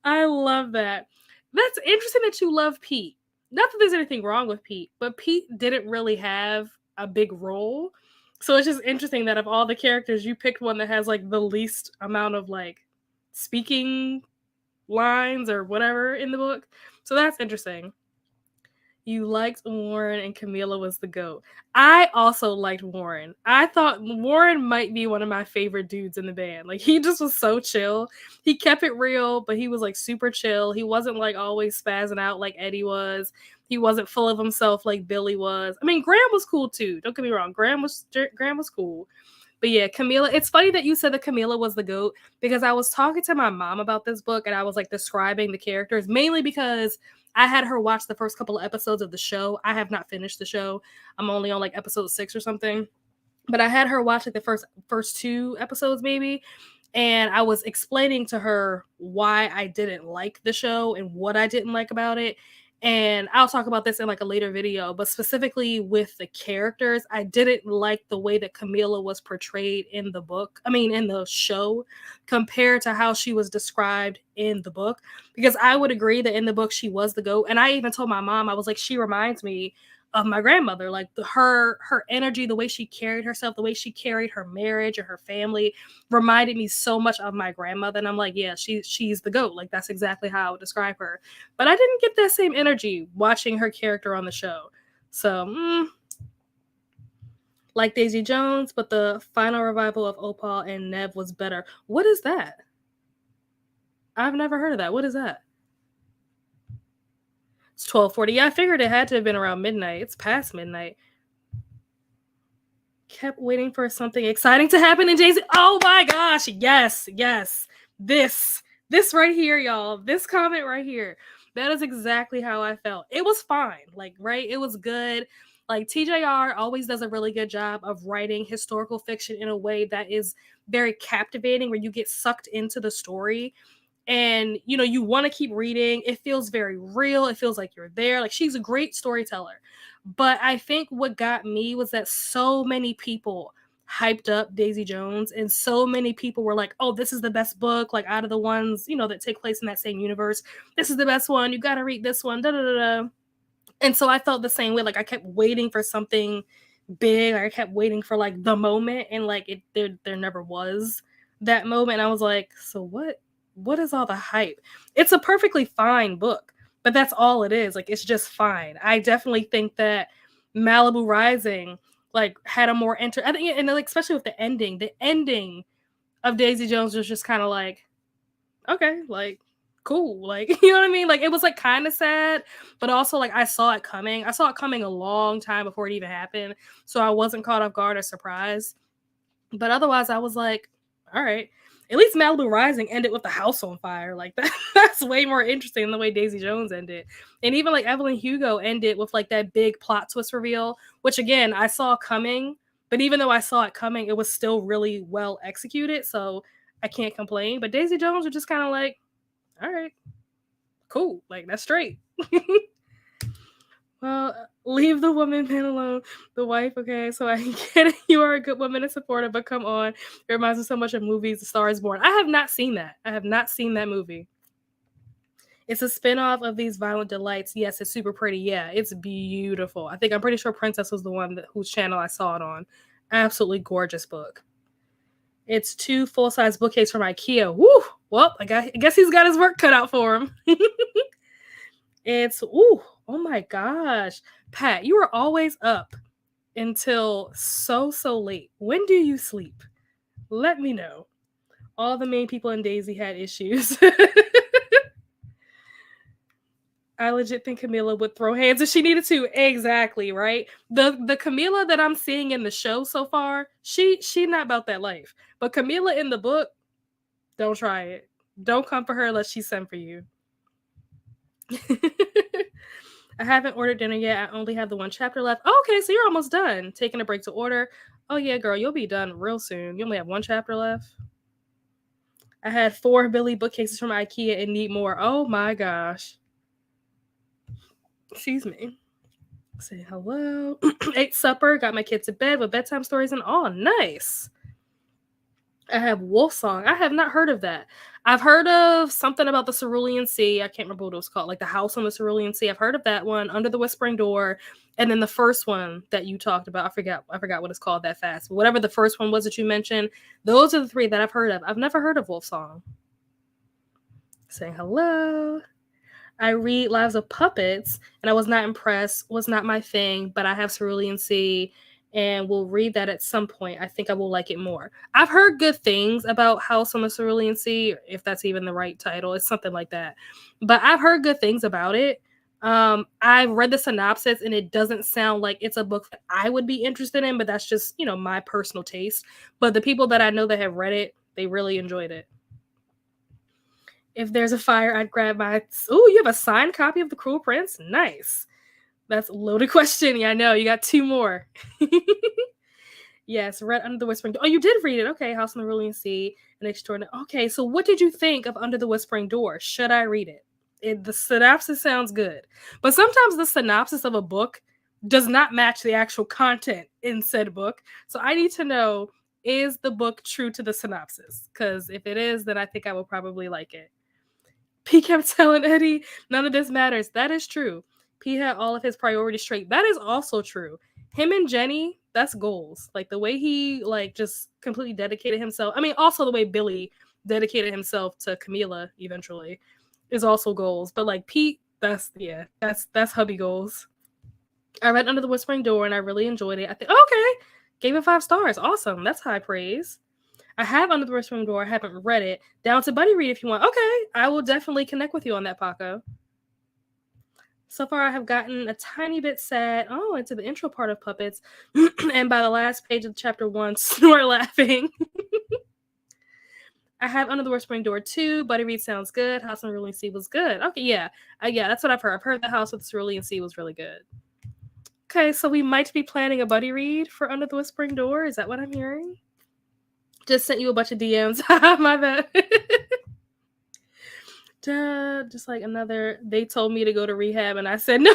I love that. That's interesting that you love Pete. Not that there's anything wrong with Pete, but Pete didn't really have a big role. So it's just interesting that of all the characters, you picked one that has like the least amount of like speaking lines or whatever in the book. So that's interesting. You liked Warren and Camila was the GOAT. I also liked Warren. I thought Warren might be one of my favorite dudes in the band. Like, he just was so chill. He kept it real, but he was like super chill. He wasn't like always spazzing out like Eddie was. He wasn't full of himself like Billy was. I mean, Graham was cool too. Don't get me wrong. Graham was cool. But yeah, Camila, it's funny that you said that Camila was the GOAT, because I was talking to my mom about this book and I was like describing the characters, mainly because I had her watch the first couple of episodes of the show. I have not finished the show. I'm only on like episode 6 or something. But I had her watch like the first 2 episodes maybe. And I was explaining to her why I didn't like the show and what I didn't like about it. And I'll talk about this in like a later video, but specifically with the characters, I didn't like the way that Camila was portrayed in the book. I mean, in the show, compared to how she was described in the book. Because I would agree that in the book, she was the GOAT. And I even told my mom, I was like, she reminds me of my grandmother, like her energy, the way she carried herself, the way she carried her marriage and her family reminded me so much of my grandmother. And I'm like, yeah, she's the GOAT. Like, that's exactly how I would describe her. But I didn't get that same energy watching her character on the show. So, like Daisy Jones, but the final revival of Opal and Nev was better. What is that? I've never heard of that. What is that? It's 12:40. Yeah, I figured it had to have been around midnight. It's past midnight. Kept waiting for something exciting to happen in Daisy. Oh my gosh. Yes. This right here, y'all. This comment right here. That is exactly how I felt. It was fine. Like, right? It was good. Like, TJR always does a really good job of writing historical fiction in a way that is very captivating, where you get sucked into the story. And, you know, you want to keep reading. It feels very real. It feels like you're there. Like, she's a great storyteller. But I think what got me was that so many people hyped up Daisy Jones, and so many people were like, oh, this is the best book, like out of the ones, you know, that take place in that same universe. This is the best one. You got to read this one. Da, da, da, da. And so I felt the same way. Like, I kept waiting for something big. Like, I kept waiting for like the moment, and like there never was. that moment, I was like, so what is all the hype? It's a perfectly fine book, but that's all it is. Like, it's just fine. I definitely think that Malibu Rising like had a more I think, and like especially with the ending. The ending of Daisy Jones was just kind of like, okay, like cool. Like, you know what I mean? Like, it was like kind of sad, but also like I saw it coming. I saw it coming a long time before it even happened. So I wasn't caught off guard or surprised. But otherwise, I was like, all right. At least Malibu Rising ended with the house on fire. Like that, that's way more interesting than the way Daisy Jones ended. And even like Evelyn Hugo ended with like that big plot twist reveal, which again I saw coming. But even though I saw it coming, it was still really well executed. So I can't complain. But Daisy Jones was just kind of like, all right, cool. Like that's straight. Well, leave the woman man alone. The wife, okay? So I get it. You are a good woman and supportive, but come on. It reminds me so much of movies, The Star is Born. I have not seen that. I have not seen that movie. It's a spinoff of These Violent Delights. Yes, it's super pretty. Yeah, it's beautiful. I'm pretty sure Princess was the one whose channel I saw it on. Absolutely gorgeous book. It's 2 full-size bookcases from IKEA. Woo! Well, I guess he's got his work cut out for him. It's, ooh, oh my gosh. Pat, you are always up until so late. When do you sleep? Let me know. All the main people in Daisy had issues. I legit think Camila would throw hands if she needed to. Exactly, right? The Camila that I'm seeing in the show so far, she not about that life. But Camila in the book, don't try it. Don't come for her unless she sent for you. I haven't ordered dinner yet. I only have the 1 chapter left. Oh, okay, so you're almost done. Taking a break to order. Oh yeah, girl, you'll be done real soon. You only have 1 chapter left. I had 4 Billy bookcases from IKEA and need more. Oh my gosh. Excuse me. Say hello. Ate supper. Got my kids to bed with bedtime stories and all. Nice. I have Wolf Song. I have not heard of that. I've heard of something about the Cerulean Sea. I can't remember what it was called, like the house on the Cerulean Sea. I've heard of that one, Under the Whispering Door, and then the first one that you talked about. I forgot what it's called that fast. But whatever the first one was that you mentioned, those are the 3 that I've heard of. I've never heard of Wolf Song. Saying hello. I read Lives of Puppets, and I was not impressed. Was not my thing, but I have Cerulean Sea, and will read that at some point. I think I will like it more. I've heard good things about House on the Cerulean Sea, if that's even the right title. It's something like that. But I've heard good things about it. I've read the synopsis, and it doesn't sound like it's a book that I would be interested in, but that's just, my personal taste. But the people that I know that have read it, they really enjoyed it. If there's a fire, I'd grab my... Oh, you have a signed copy of The Cruel Prince? Nice. That's a loaded question. Yeah, I know. You got 2 more. Yes, read Under the Whispering Door. Oh, you did read it. Okay, House on the Cerulean Sea and Extraordinary. Okay, so what did you think of Under the Whispering Door? Should I read it? The synopsis sounds good. But sometimes the synopsis of a book does not match the actual content in said book. So I need to know, is the book true to the synopsis? Because if it is, then I think I will probably like it. P kept telling Eddie, none of this matters. That is true. P had all of his priorities straight. That is also true. Him and Jenny, that's goals. Like the way he just completely dedicated himself. I mean, also the way Billy dedicated himself to Camila eventually is also goals. But like Pete, that's hubby goals. I read Under the Whispering Door and I really enjoyed it. I think okay, gave it 5 stars. Awesome. That's high praise. I have Under the Whispering Door. I haven't read it. Down to buddy read if you want. Okay, I will definitely connect with you on that, Paco. So far, I have gotten a tiny bit sad. Oh, into the intro part of Puppets. And by the last page of chapter 1, snort laughing. I have Under the Whispering Door 2. Buddy Read sounds good. House on the Cerulean Sea was good. Okay, yeah. Yeah, that's what I've heard. I've heard the House with the Cerulean Sea was really good. Okay, so we might be planning a buddy read for Under the Whispering Door. Is that what I'm hearing? Just sent you a bunch of DMs. My bad. Just like another, they told me to go to rehab and I said, no.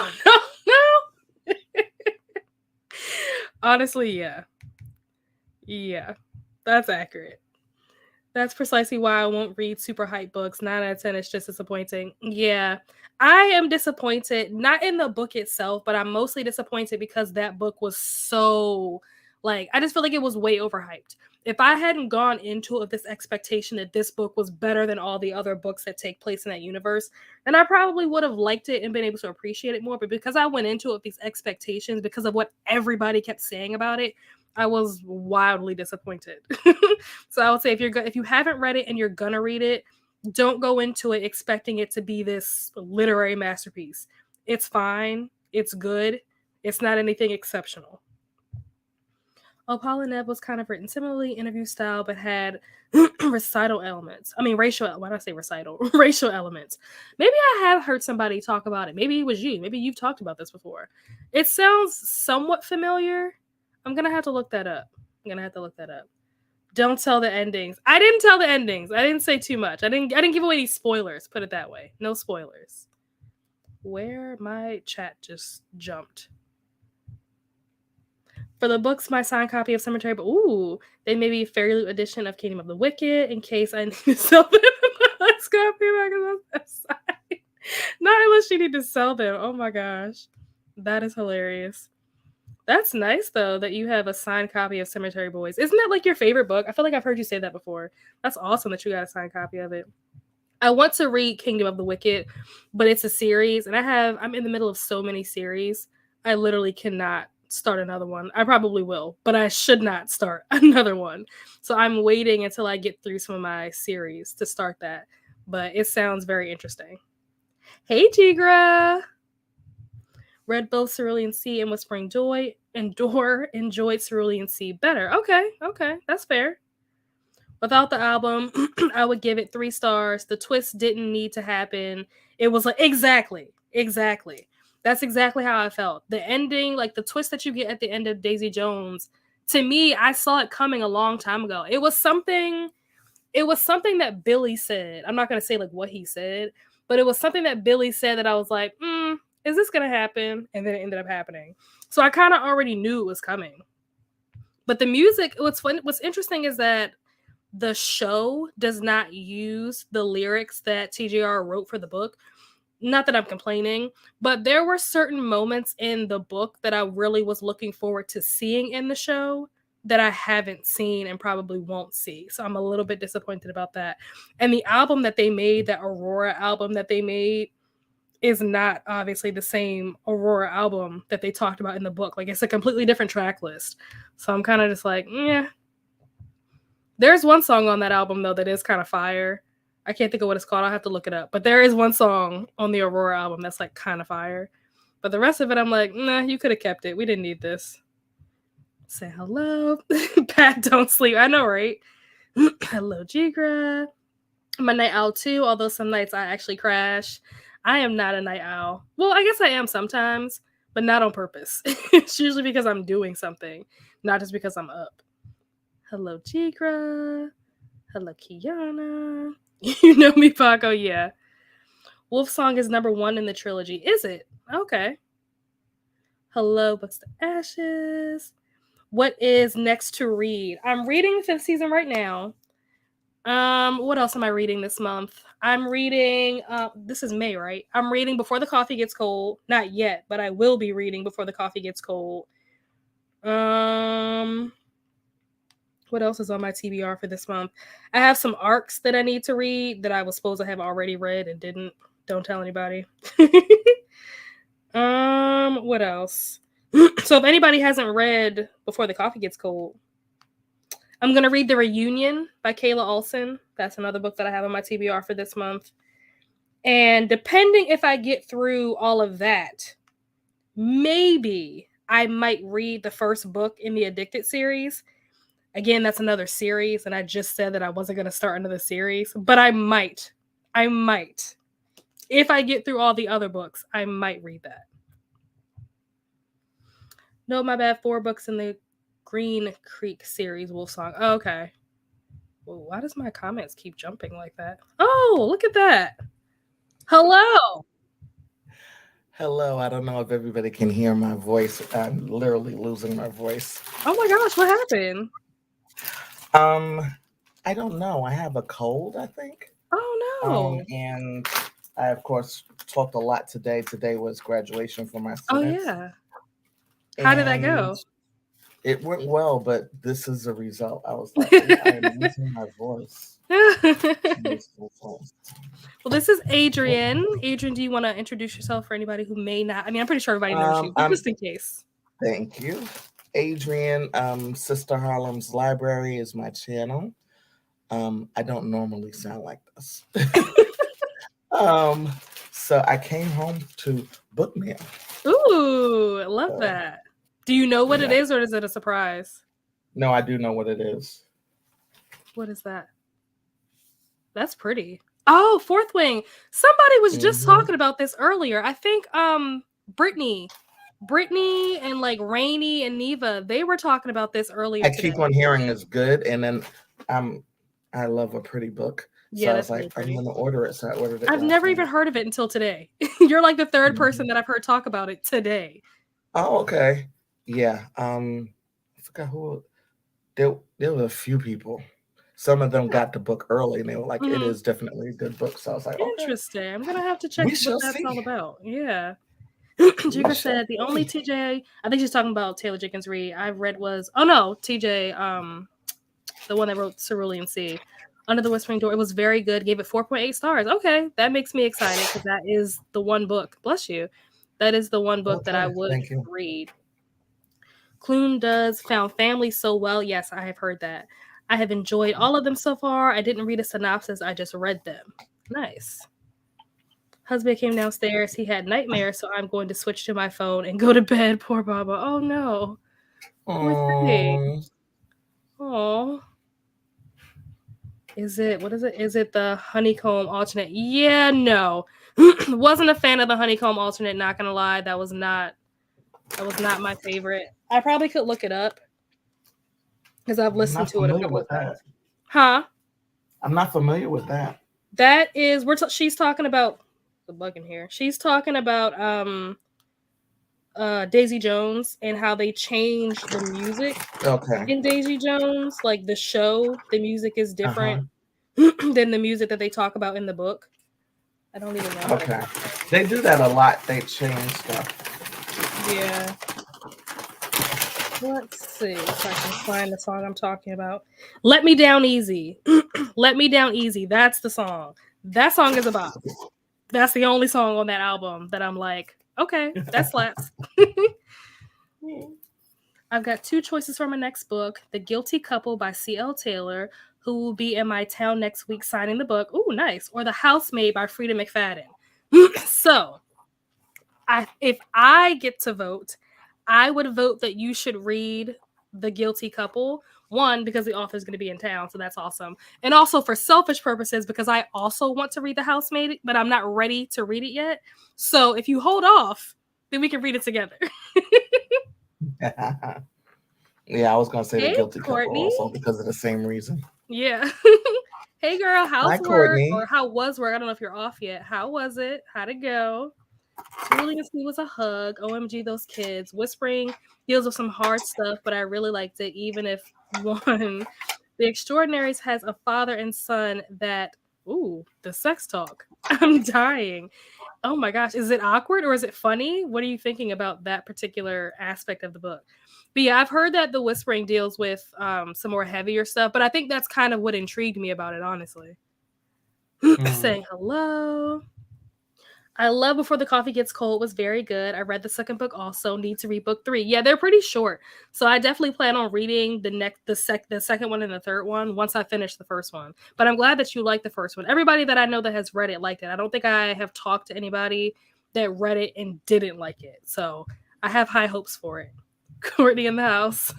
Honestly, yeah. Yeah, that's accurate. That's precisely why I won't read super hype books. 9 out of 10 is just disappointing. Yeah, I am disappointed, not in the book itself, but I'm mostly disappointed because that book was so Like, I just feel like it was way overhyped. If I hadn't gone into it with this expectation that this book was better than all the other books that take place in that universe, then I probably would have liked it and been able to appreciate it more. But because I went into it with these expectations, because of what everybody kept saying about it, I was wildly disappointed. So I would say if you haven't read it and you're gonna read it, don't go into it expecting it to be this literary masterpiece. It's fine. It's good. It's not anything exceptional. Paul Neb was kind of written similarly, interview style, but had recital elements. I mean, racial. Why did I say recital? Racial elements. Maybe I have heard somebody talk about it. Maybe it was you. Maybe you've talked about this before. It sounds somewhat familiar. I'm gonna have to look that up. Don't tell the endings. I didn't tell the endings. I didn't say too much. I didn't give away any spoilers. Put it that way. No spoilers. Where my chat just jumped. For the books, my signed copy of Cemetery, but they may be a Fairy edition of Kingdom of the Wicked in case I need to sell them. Let's go back. Not unless you need to sell them. Oh my gosh. That is hilarious. That's nice though that you have a signed copy of Cemetery Boys. Isn't that like your favorite book? I feel like I've heard you say that before. That's awesome that you got a signed copy of it. I want to read Kingdom of the Wicked, but it's a series and I'm in the middle of so many series. I literally cannot start another one. I probably will, but I should not start another one. So I'm waiting until I get through some of my series to start that. But it sounds very interesting. Hey, Tigra! Read both Cerulean Sea and Whispering Joy, and Door enjoyed Cerulean Sea better. Okay, that's fair. Without the album, I would give it 3 stars. The twist didn't need to happen. It was like, exactly. That's exactly how I felt. The ending, like the twist that you get at the end of Daisy Jones, to me, I saw it coming a long time ago. It was something that Billy said. I'm not going to say like what he said, but it was something that Billy said that I was like, is this going to happen? And then it ended up happening. So I kind of already knew it was coming. But the music, what's interesting is that the show does not use the lyrics that TJR wrote for the book. Not that I'm complaining, but there were certain moments in the book that I really was looking forward to seeing in the show that I haven't seen and probably won't see. So I'm a little bit disappointed about that. And the album that they made, that Aurora album that they made, is not obviously the same Aurora album that they talked about in the book. Like, it's a completely different track list. So I'm kind of just like, yeah. There's one song on that album, though, that is kind of fire. I can't think of what it's called. I'll have to look it up. But there is one song on the Aurora album that's like kind of fire. But the rest of it, I'm like, nah, you could have kept it. We didn't need this. Say hello. Pat, don't sleep. I know, right? Hello, Jigra. I'm a night owl too, although some nights I actually crash. I am not a night owl. Well, I guess I am sometimes, but not on purpose. It's usually because I'm doing something, not just because I'm up. Hello, Jigra. Hello, Kiana. You know me, Paco, yeah. Wolf Song is number 1 in the trilogy. Is it? Okay. Hello, Books to Ashes. What is next to read? I'm reading the 5th season right now. What else am I reading this month? I'm reading, this is May, right? I'm reading Before the Coffee Gets Cold. Not yet, but I will be reading Before the Coffee Gets Cold. What else is on my TBR for this month? I have some arcs that I need to read that I was supposed to have already read and didn't. Don't tell anybody. What else? So if anybody hasn't read Before the Coffee Gets Cold, I'm going to read The Reunion by Kayla Olson. That's another book that I have on my TBR for this month. And depending if I get through all of that, maybe I might read the first book in the Addicted series. Again, that's another series, and I just said that I wasn't going to start another series, but I might. If I get through all the other books, I might read that. No, my bad. 4 books in the Green Creek series, Wolf Song. Oh, okay. Well, why does my comments keep jumping like that? Oh, look at that. Hello. Hello. I don't know if everybody can hear my voice. I'm literally losing my voice. Oh my gosh, what happened? I don't know. I have a cold, I think. Oh no. And I, of course, talked a lot today. Today was graduation for my students. Oh yeah. How did that go? It went well, but this is the result. I was like, oh, I am losing my voice. Well, this is Adrian. Adrian, do you want to introduce yourself for anybody who may not? I mean, I'm pretty sure everybody knows you, but just in case. Thank you. Adrian, Sister Harlem's Library is my channel. I don't normally sound like this. So I came home to book mail. Ooh, I love that. Do you know what it is, or is it a surprise? No, I do know what it is. What is that? That's pretty. Oh, Fourth Wing. Somebody was just talking about this earlier. I think Brittany and like Rainey and Neva, they were talking about this earlier. I keep on hearing it's good, and then I love a pretty book. So I was like, I'm gonna order it. So I ordered it. I've never even heard of it until today. You're like the third person that I've heard talk about it today. Oh, okay. Yeah. I forgot who. There were a few people. Some of them got the book early, and they were like, "It is definitely a good book." So I was like, "Interesting. Okay. I'm gonna have to check what that's all about." Yeah. Jigger said the only TJ, I think she's talking about Taylor Jenkins Reid I've read was TJ, the one that wrote Cerulean Sea. Under the Whispering Door. It was very good. Gave it 4.8 stars. Okay, that makes me excited because that is the one book. Bless you. That is the one book that I would read. Clune does Found Family so well. Yes, I have heard that. I have enjoyed all of them so far. I didn't read a synopsis. I just read them. Nice. Husband came downstairs. He had nightmares, so I'm going to switch to my phone and go to bed. Poor Baba. Oh, no. Oh. Is it the honeycomb alternate? Yeah, no. Wasn't a fan of the honeycomb alternate, not gonna lie. That was not my favorite. I probably could look it up because I've listened to it a couple of times. Huh? I'm not familiar with that. That is she's talking about the bug in here. She's talking about Daisy Jones and how they changed the music in Daisy Jones. Like the show, the music is different than the music that they talk about in the book. I don't even know. Okay. They do that a lot. They change stuff. Yeah. Let's see if I can find the song I'm talking about. Let Me Down Easy. Let Me Down Easy. That's the song. That song is about. That's the only song on that album that I'm like, okay, that slaps. I've got 2 choices for my next book. The Guilty Couple by C.L. Taylor, who will be in my town next week signing the book. Ooh, nice. Or The Housemaid by Frida McFadden. So, if I get to vote, I would vote that you should read The Guilty Couple. One, because the author is going to be in town, so that's awesome. And also for selfish purposes, because I also want to read The Housemaid, but I'm not ready to read it yet. So if you hold off, then we can read it together. Yeah, I was going to say The Guilty Couple also because of the same reason. Yeah. Hey, girl, how's work? Or how was work? I don't know if you're off yet. How was it? How'd it go? Cerulean Sea was a hug. OMG, those kids. Whispering deals with some hard stuff, but I really liked it, even if one. The Extraordinaries has a father and son that, the sex talk. I'm dying. Oh my gosh. Is it awkward or is it funny? What are you thinking about that particular aspect of the book? But yeah, I've heard that The Whispering deals with some more heavier stuff, but I think that's kind of what intrigued me about it, honestly. Saying hello. I love Before the Coffee Gets Cold was very good. I read the second book also. Need to read book 3. Yeah, they're pretty short. So I definitely plan on reading the second one and the third one once I finish the first one. But I'm glad that you liked the first one. Everybody that I know that has read it liked it. I don't think I have talked to anybody that read it and didn't like it. So I have high hopes for it. Courtney in the house.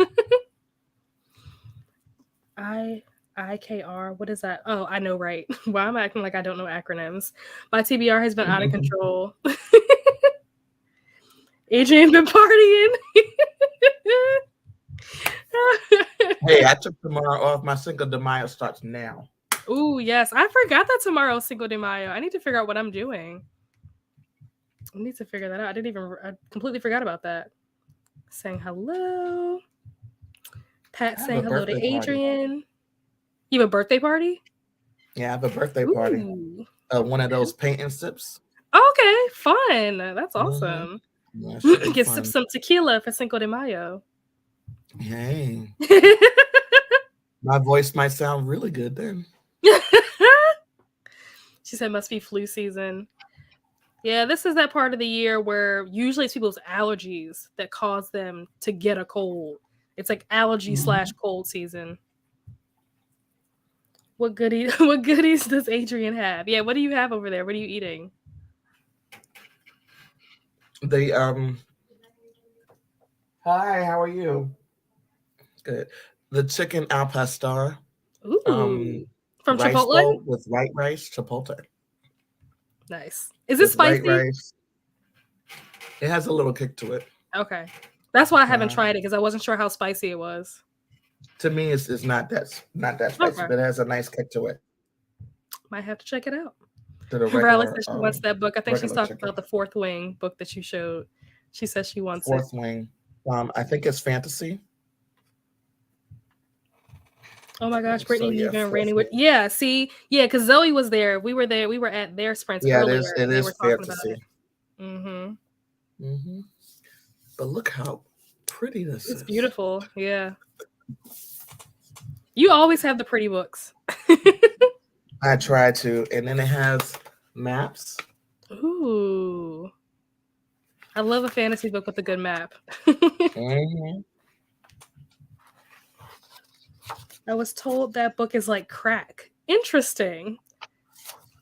IKR, what is that? Oh, I know, right? Why am I acting like I don't know acronyms? My TBR has been out of control. Adrian been partying. Hey, I took tomorrow off. My Cinco de Mayo starts now. Ooh, yes. I forgot that tomorrow's Cinco de Mayo. I need to figure out what I'm doing. I need to figure that out. I completely forgot about that. Saying hello. Pat saying hello to Adrian. Party. You have a birthday party? Yeah, I have a birthday party. One of those painting sips. Okay, fun. That's awesome. Yeah, get sip some tequila for Cinco de Mayo. Hey, my voice might sound really good then. She said must be flu season. Yeah, this is that part of the year where usually it's people's allergies that cause them to get a cold. It's like allergy slash Mhm. cold season. What goodies does Adrian have? Yeah, what do you have over there? What are you eating? They Hi, how are you? Good. The chicken al pastor, um, Ooh. From rice Chipotle? bowl with white rice, chipotle Nice. Is it with white spicy? rice. It has a little kick to it. Okay. That's why I haven't Uh, tried it because I wasn't sure how spicy it was. to me, it's not that spicy, Okay. but it has a nice kick to it. Might have to check it out. To the Riley regular says she wants that book. I think she's regular talking chicken. about the Fourth Wing book that you showed. She says she wants it. Fourth wing. I think it's fantasy. Oh my gosh, So Brittany yeah, leaving fourth Randy with wing. yeah, see? Yeah, because Zoe was there. We were there. We were at their sprints Yeah, it is. earlier It and they is were talking about fantasy. it. Mm-hmm. Hmm. But look how pretty this It's is. beautiful. Yeah. You always have the pretty books. I try to, and then it has maps. Ooh. I love a fantasy book with a good map. Hmm. I was told that book is like crack. Interesting.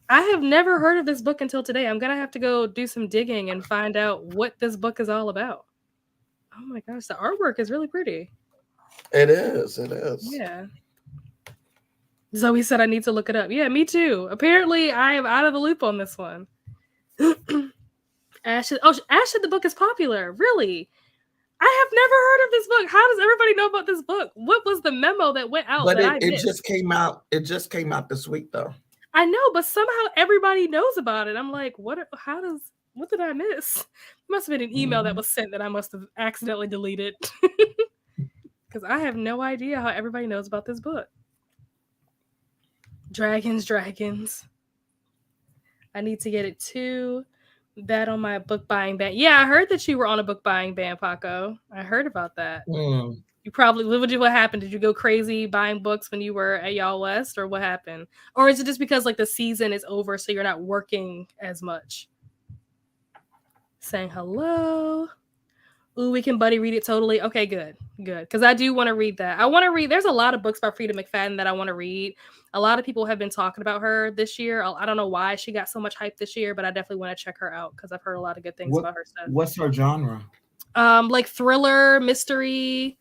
I have never heard of this book until today. I'm gonna have to go do some digging and find out what this book is all about. Oh my gosh, the artwork is really pretty. It is. It is. Yeah. Zoe said I need to look it up. Yeah, me too. Apparently, I am out of the loop on this one. Ash said the book is popular. Really? I have never heard of this book. How does everybody know about this book? What was the memo that went out But that it, I it just missed? came out. It just came out this week, though. I know, but somehow everybody knows about it. I'm like, what? How does? What did I miss? It must have been an email that Hmm. was sent that I must have accidentally deleted. Because I have no idea how everybody knows about this book. Dragons, dragons. I need to get it too. That on my book buying ban. Yeah, I heard that you were on a book buying ban, Paco. I heard about that. Mm. You probably what happened? Did you go crazy buying books when you were at Y'all West, or what happened? Or is it just because like the season is over, so you're not working as much? Saying hello. Ooh, we can buddy read it totally. Okay, good. Because I do want to read that. I want to read, there's a lot of books by Frida McFadden that I want to read. A lot of people have been talking about her this year. I don't know why she got so much hype this year, but I definitely want to check her out because I've heard a lot of good things What about her stuff. What's her genre? Like thriller, mystery.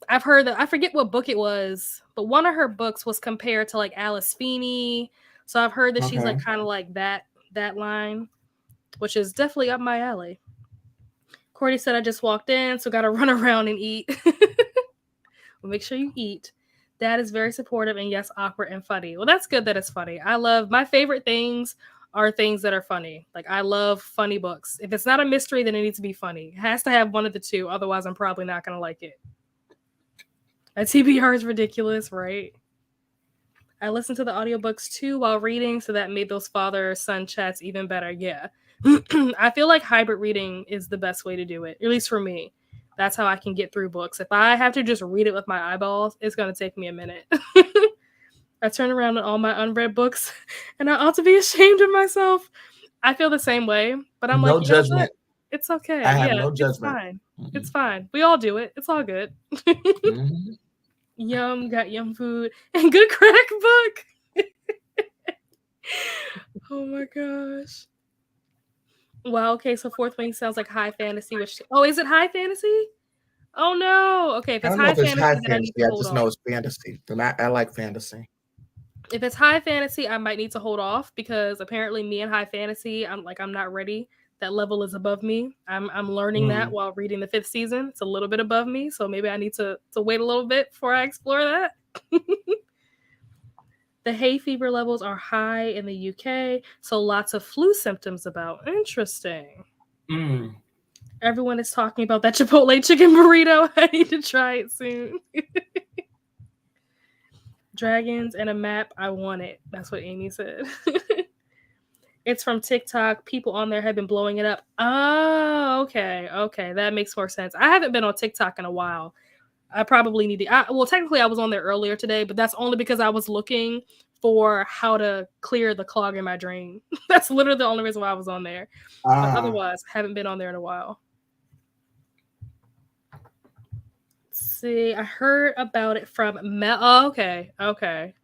I've heard that, I forget what book it was, but one of her books was compared to like Alice Feeney. So I've heard that she's Okay. like kind of like that line, which is definitely up my alley. Cordy said I just walked in, so gotta run around and eat. Well, make sure you eat. Dad is very supportive and yes, awkward and funny. Well, that's good that it's funny. I love my favorite things are things that are funny. Like I love funny books. If it's not a mystery, then it needs to be funny. It has to have one of the two, otherwise I'm probably not gonna like it. A TBR is ridiculous, right? I listened to the audiobooks too while reading, so that made those father-son chats even better. Yeah. I feel like hybrid reading is the best way to do it, at least for me. That's how I can get through books. If I have to just read it with my eyeballs, it's going to take me a minute. I turn around on all my unread books and I ought to be ashamed of myself. I feel the same way, but I'm like, No you know what? judgment. It's okay. I have Yeah, no it's judgment. fine. It's Mm-mm. fine. We all do it. It's all good. Hmm. Yum, got yum food and good crack book. Oh my gosh. Wow, okay, so Fourth Wing sounds like high fantasy, which is it high fantasy? Oh no. Okay, if I it's don't know high if it's high fantasy, then I need fantasy. to I hold just off. know it's fantasy. And I like fantasy. If it's high fantasy, I might need to hold off because apparently me and high fantasy, I'm not ready. That level is above me. I'm learning that Mm. while reading the fifth season. It's a little bit above me, so maybe I need to wait a little bit before I explore that. The hay fever levels are high in the UK, so lots of flu symptoms about. Interesting. Mm. Everyone is talking about that Chipotle chicken burrito. I need to try it soon. Dragons and a map. I want it. That's what Amy said. It's from TikTok. People on there have been blowing it up. Oh, okay. Okay. That makes more sense. I haven't been on TikTok in a while. I probably need to. Well, technically, I was on there earlier today, but that's only because I was looking for how to clear the clog in my drain. That's literally the only reason why I was on there. But otherwise, haven't been on there in a while. Let's see, I heard about it from Mel. Oh, okay.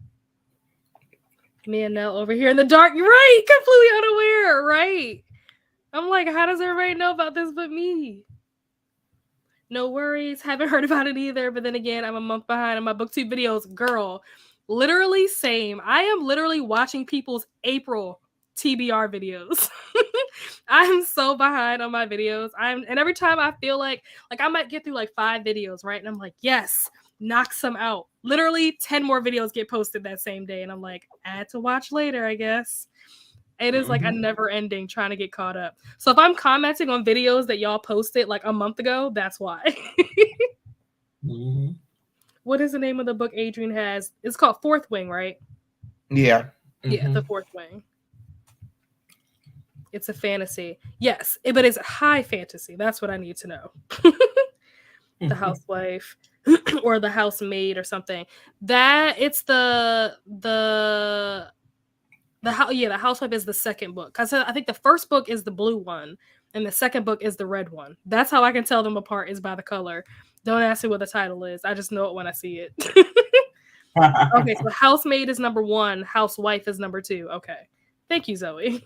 Me and Nell over here in the dark. You're right. Completely unaware. Right. I'm like, how does everybody know about this but me? No worries. Haven't heard about it either. But then again, I'm a month behind on my booktube videos. Girl, literally same. I am literally watching people's April TBR videos. I'm so behind on my videos. And every time I feel like I might get through like 5 videos, right? And I'm like, yes, knock some out. Literally 10 more videos get posted that same day. And I'm like, add to watch later, I guess. It is like a never ending trying to get caught up. So if I'm commenting on videos that y'all posted like a month ago, that's why. What is the name of the book Adrian has? It's called Fourth Wing, right? Yeah. Yeah, The Fourth Wing. It's a fantasy. Yes, but it's high fantasy. That's what I need to know. The housewife or the housemaid or something. That it's the housewife is the second book. Because I think the first book is the blue one and the second book is the red one. That's how I can tell them apart, is by the color. Don't ask me what the title is. I just know it when I see it. Okay, so housemaid is number 1. Housewife is number 2. Okay. Thank you, Zoe.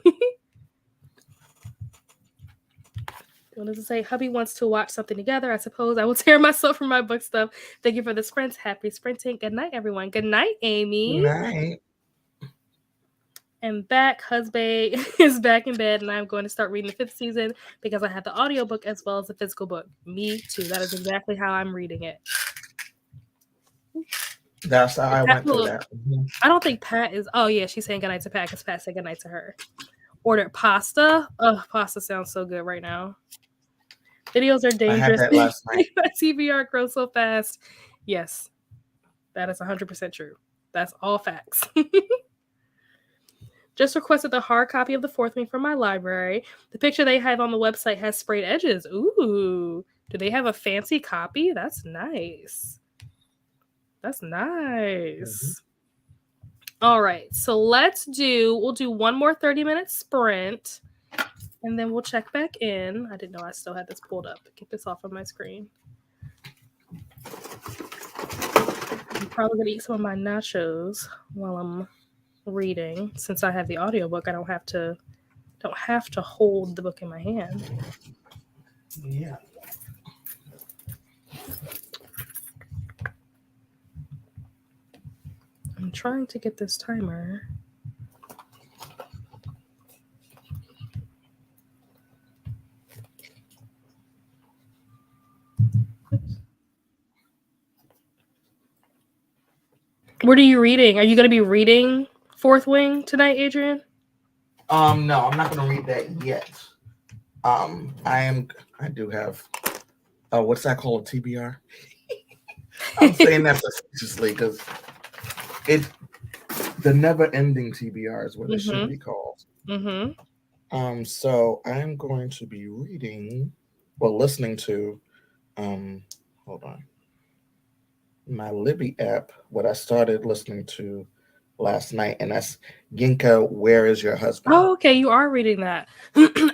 What does it say? Hubby wants to watch something together. I suppose I will tear myself from my book stuff. Thank you for the sprints. Happy sprinting. Good night, everyone. Good night, Amy. Good night. And back, husband is back in bed, and I'm going to start reading the 5th season because I have the audiobook as well as the physical book. Me too. That is exactly how I'm reading it. That's how I went through that. I don't think Pat is. Oh yeah, she's saying goodnight to Pat because Pat said goodnight to her. Ordered pasta. Oh, pasta sounds so good right now. Videos are dangerous. I had that last night. My TBR grows so fast. Yes, that is 100% true. That's all facts. Just requested the hard copy of The Fourth Wing from my library. The picture they have on the website has sprayed edges. Ooh, do they have a fancy copy? That's nice. That's nice. All right, so we'll do one more 30-minute sprint, and then we'll check back in. I didn't know I still had this pulled up. Get this off of my screen. I'm probably going to eat some of my nachos while I'm reading. Since I have the audiobook, I don't have to hold the book in my hand. Yeah. I'm trying to get this timer. What are you reading? Are you going to be reading Fourth Wing tonight, Adrian? No, I'm not going to read that yet. I do have. What's that called? TBR. I'm saying that facetiously because the never-ending TBR is what it should be called. So I'm going to be listening to, hold on, my Libby app, what I started listening to last night, and that's Ginkgo, Where Is Your Husband? Oh, okay, you are reading that.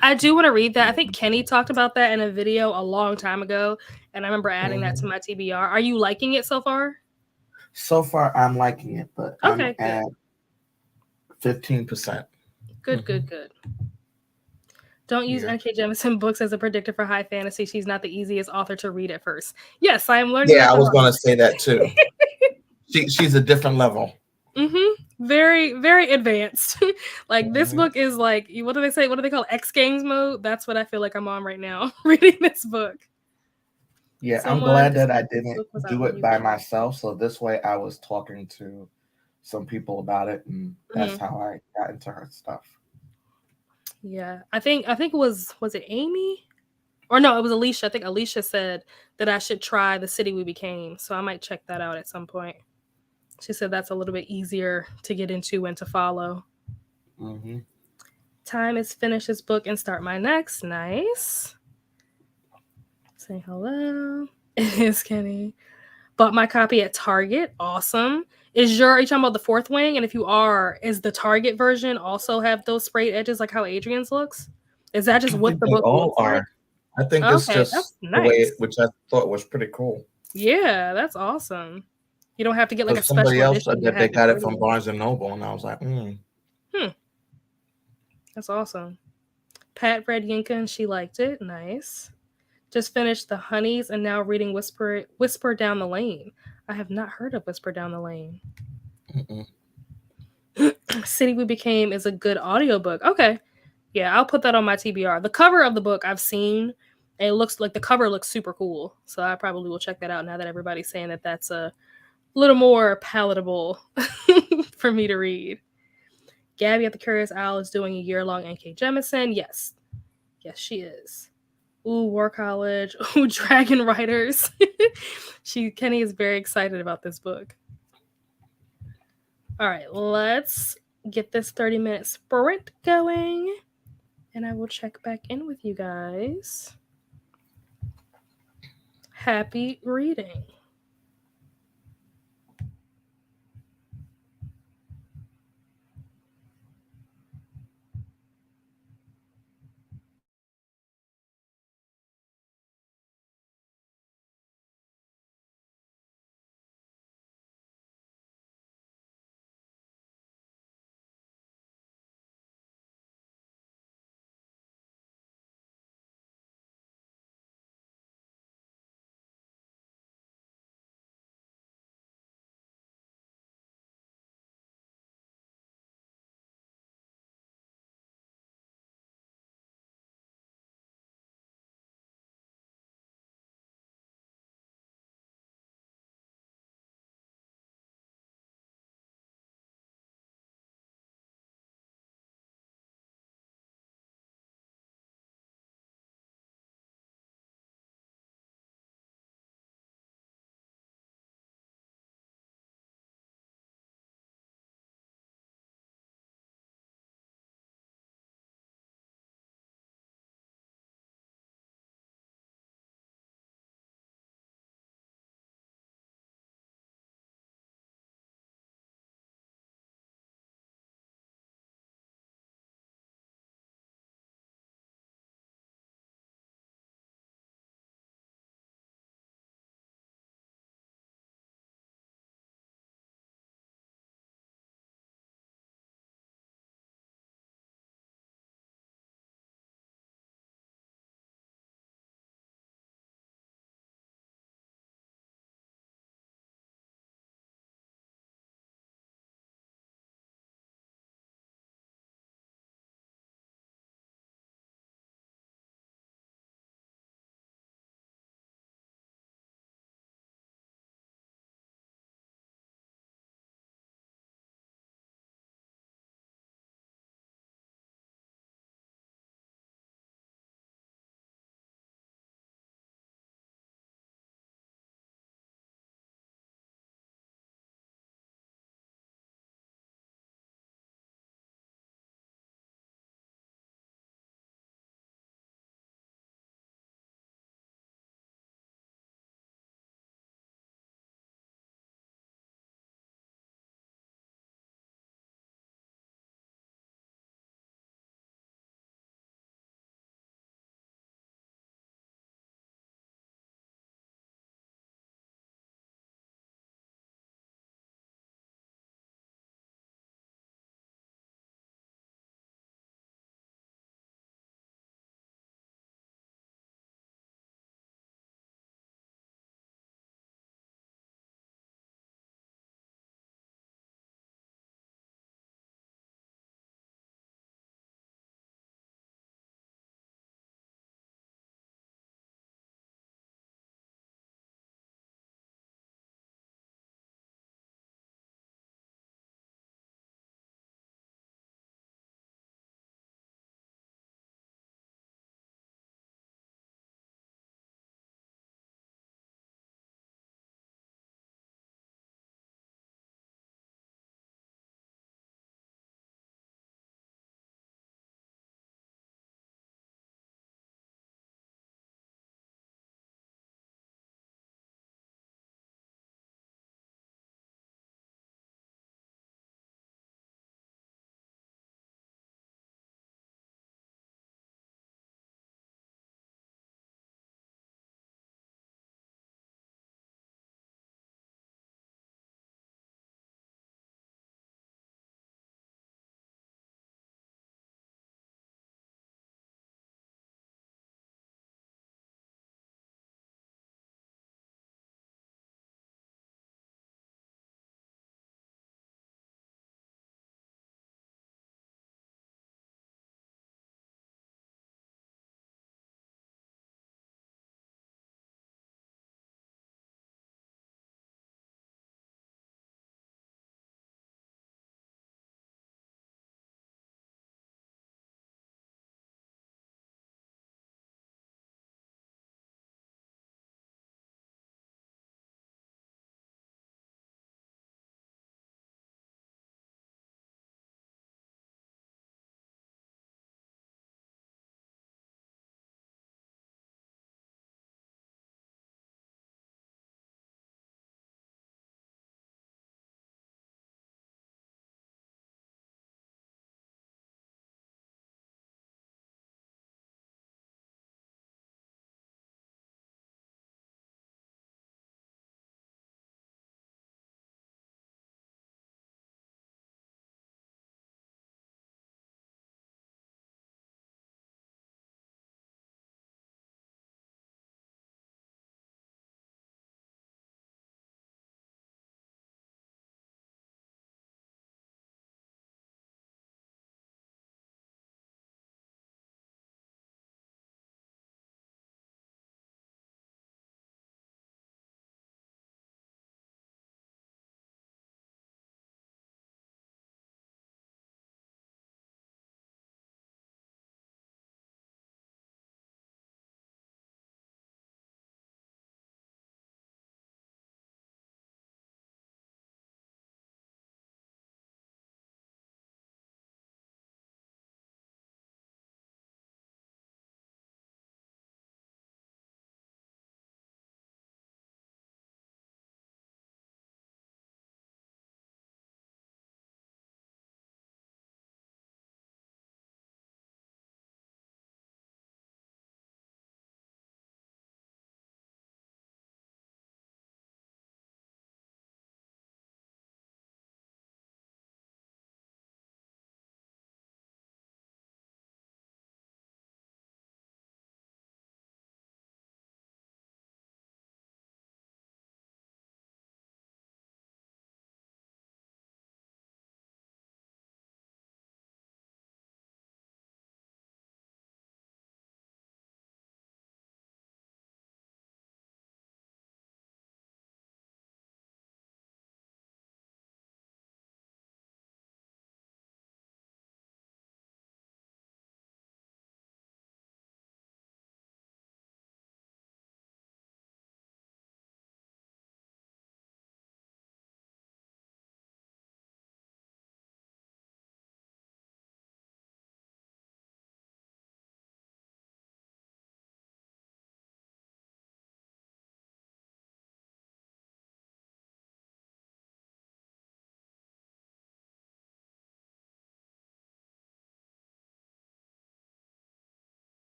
I do want to read that. I think Kenny talked about that in a video a long time ago, and I remember adding that to my TBR. Are you liking it so far? So far, I'm liking it, but I'm at 15%. Good. Don't use N.K. Jemisin books as a predictor for high fantasy. She's not the easiest author to read at first. Yes, I am learning. Yeah, I was going to say that too. She's a different level. Very, very advanced. This book is like, what do they say? What do they call X Games mode? That's what I feel like I'm on right now, reading this book. Yeah, I'm glad that I didn't do it by myself. So this way I was talking to some people about it, and that's how I got into her stuff. Yeah, I think it was it Amy? Or no, it was Alicia. I think Alicia said that I should try The City We Became. So I might check that out at some point. She said that's a little bit easier to get into and to follow. Time is finish this book and start my next. Nice. Say hello. It is Kenny. Bought my copy at Target. Awesome. Are you talking about the Fourth Wing? And if you are, is the Target version also have those sprayed edges like how Adrian's looks? Is that just I what think the they book all looks like? are. I think it's Okay, just that's the way, nice. which I thought was pretty cool. Yeah, that's awesome. You don't have to get like a Because somebody special else said edition to that they have the got it pretty from one. Barnes and Noble, and I was like, Hmm, that's awesome. Pat read Yinka and she liked it. Nice. Just finished The Honeys and now reading Whisper Down the Lane. I have not heard of Whisper Down the Lane. mm-mm. City We Became is a good audiobook. Okay. Yeah, I'll put that on my TBR. The cover of the book I've seen. It looks like the cover looks super cool. So I probably will check that out now that everybody's saying that that's a little more palatable for me to read. Gabby at the Curious Owl is doing a year-long N.K. Jemisin. Yes. Yes, she is. Ooh, War College. Ooh, Dragon Riders. Kenny is very excited about this book. All right, let's get this 30-minute sprint going. And I will check back in with you guys. Happy reading.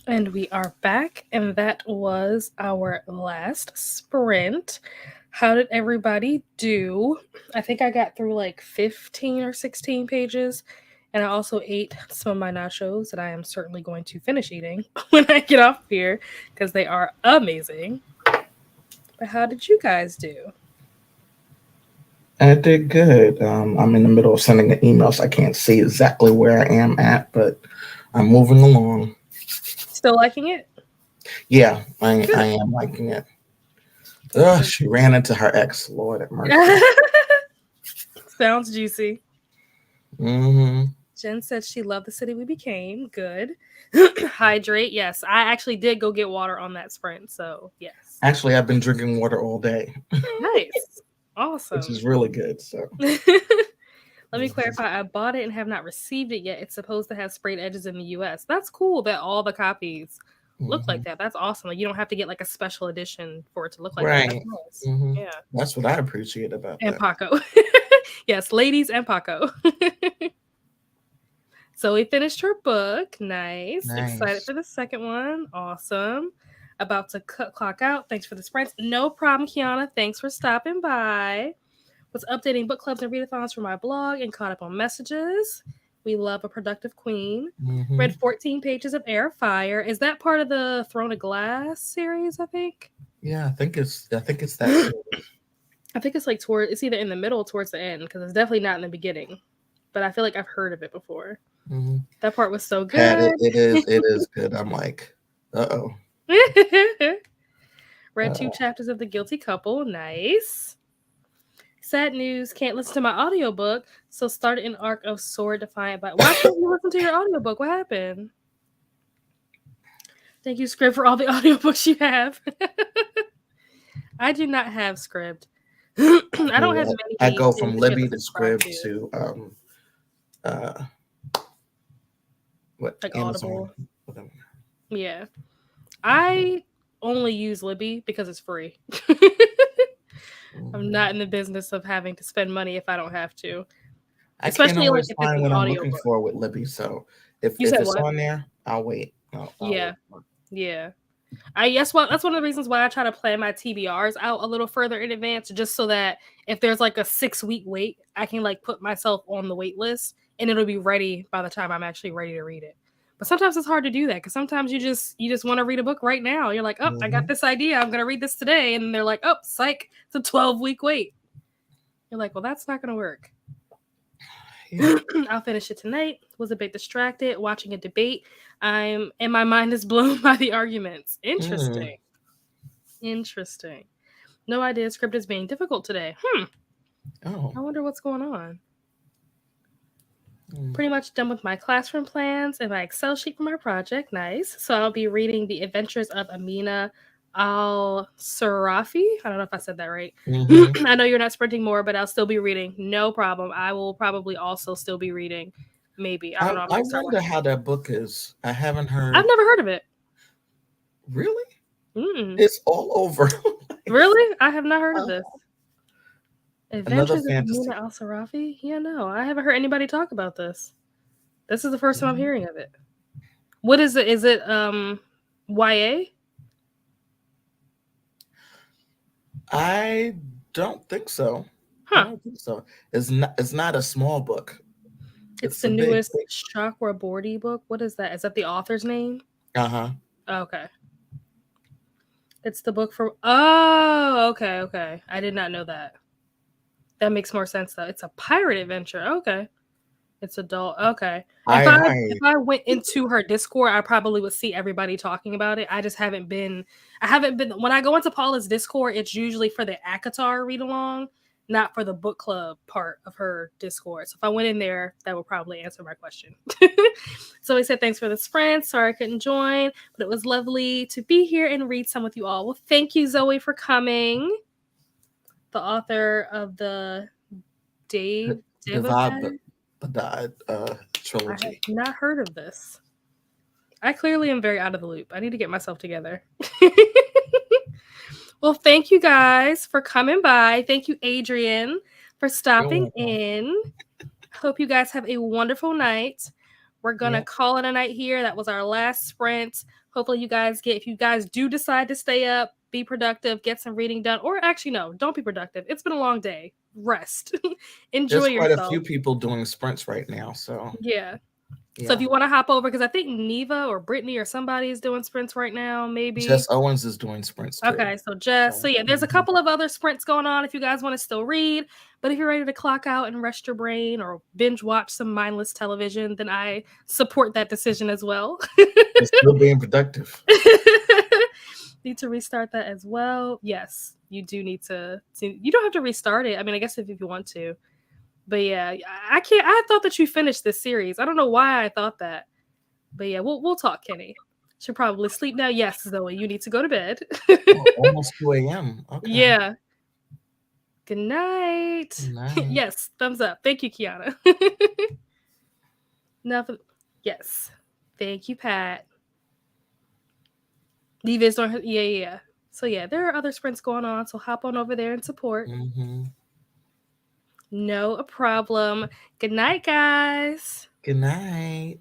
And we are back, and that was our last sprint. How did everybody do? I think I got through like 15 or 16 pages, and I also ate some of my nachos that I am certainly going to finish eating when I get off here because they are amazing. But how did you guys do? I did good. I'm in the middle of sending an email, so I can't see exactly where I am at, but I'm moving along. Still liking it? Yeah, I Good. am liking it. Good, good, She ran into her ex. Lord have mercy. good. Sounds juicy. Hmm. Jen said she loved the city we became. Good. Hydrate. Yes, I actually did go get water on that sprint. So, yes. Actually, I've been drinking water all day, Nice. which Awesome. is really good. So, Let me clarify. I bought it and have not received it yet. It's supposed to have sprayed edges in the US. That's cool that all the copies look hmm like that. That's awesome. Like you don't have to get like a special edition for it to look like that. That's right. nice. hmm Yeah. That's what I appreciate about And that. Paco. Yes, ladies and Paco. So we finished her book. Nice. Excited Nice. for the second one. Awesome. About to clock out. Thanks for the sprints. No problem, Kiana. Thanks for stopping by. Was updating book clubs and readathons for my blog and caught up on messages. We love a productive queen. Hmm. Read 14 pages of Air Fire. Is that part of the Throne of Glass series, I think? Yeah, I think it's that serious. I think it's like it's either in the middle or towards the end because it's definitely not in the beginning. But I feel like I've heard of it before. Hmm. That part was so Had good. it is good. I'm like, uh-oh. Read 2 Uh, chapters of The Guilty Couple. Nice. Sad news, can't listen to my audiobook, so started an arc of Sword Defiant by. Why can't you listen to your audiobook? What happened? Thank you, Scrib, for all the audiobooks you have. I do not have Scribd. I don't have I many go things from that you have to Libby to subscribe Scrib to, to uh what like Amazon. Audible. Whatever. Yeah. I only use Libby because it's free. I'm Mhm. not in the business of having to spend money if I don't have to, I can't especially like always if it's find an what I'm looking audiobook. for with Libby, so if You if said it's what? on there, I'll wait. I'll Yeah. wait. Yeah. I guess what that's one of the reasons why I try to plan my TBRs out a little further in advance, just so that if there's like a 6 week wait, I can like put myself on the wait list and it'll be ready by the time I'm actually ready to read it. But sometimes it's hard to do that because sometimes you just want to read a book right now. You're like, oh, I got Hmm. this idea. I'm gonna read this today, and they're like, oh, psych, it's a 12 week wait. You're like, well, that's not gonna work. Yeah. I'll finish it tonight. Was a bit distracted watching a debate. My mind is blown by the arguments. Mm. Interesting. Interesting. No idea script is being difficult today. Oh. I wonder what's going on. Mm. Pretty much done with my classroom plans and my Excel sheet for my project. Nice. So I'll be reading The Adventures of Amina Al Sarafi. I don't know if I said that right. Hmm. I know you're not sprinting more, but I'll still be reading. No problem. I will probably also still be reading. Maybe. I don't know. I I might start wonder watching. how that book is. I haven't I've heard. never heard of it. Really? Mm. It's all over. Like, Really? I have not heard of uh, this. another Adventures of Amina fantasy. Al Sarafi? Yeah, no. I haven't heard anybody talk about this. This is the first time I'm Mhm. hearing of it. What is it? Is it YA? I don't think so. I Huh. don't think so. It's not a small book. It's It's the a big, newest big. Chakraborty book. What is that? Is that the author's name? Uh-huh. Okay. It's the book for. Oh, okay, okay. I did not know that. That makes more sense though. It's a pirate adventure. Okay. It's adult. Okay. If I I I if I went into her Discord, I probably would see everybody talking about it. I just haven't been. I haven't been. When I go into Paula's Discord, it's usually for the Akatar read along, not for the book club part of her Discord. So if I went in there, that would probably answer my question. So he said, "Thanks for the sprint. Sorry I couldn't join, but it was lovely to be here and read some with you all." Well, thank you, Zoe, for coming. The author of the Dave Divad Divabad. Badad I have trilogy. not heard of this. I clearly am very out of the loop. I need to get myself together. Well, thank you guys for coming by. Thank you, Adrian, for You're stopping welcome. in. Hope you guys have a wonderful night. We're gonna Yep. call it a night here. That was our last sprint. Hopefully you guys if you guys do decide to stay up, be productive, get some reading done, or actually no, don't be productive. It's been a long day. Rest. Enjoy There's quite a few yourself. people doing sprints right now, so Yeah. So if yeah. you want to hop over, because I think Neva or Brittany or somebody is doing sprints right now, maybe. Jess Owens is doing sprints too. Okay, so Jess. So So yeah, there's a couple of other sprints going on if you guys want to still read. But if you're ready to clock out and rest your brain or binge watch some mindless television, then I support that decision as well. it's still being productive. Need to restart that as well. Yes, you do need to. You don't have to restart it. I mean, I guess if you want to. But yeah, I can't. I thought that you finished this series. I don't know why I thought that. But yeah, we'll talk, Kenny. Should probably sleep now. Yes, Zoe, you need to go to bed. Oh, almost 2 a.m. Okay. Yeah. Good night. Good night. Yes, thumbs up. Thank you, Kiana. Nothing. Yes. Thank you, Pat. Levi's on her. Yeah. So yeah, there are other sprints going on. So hop on over there and support. Mm-hmm. No problem. Good night, guys. Good night.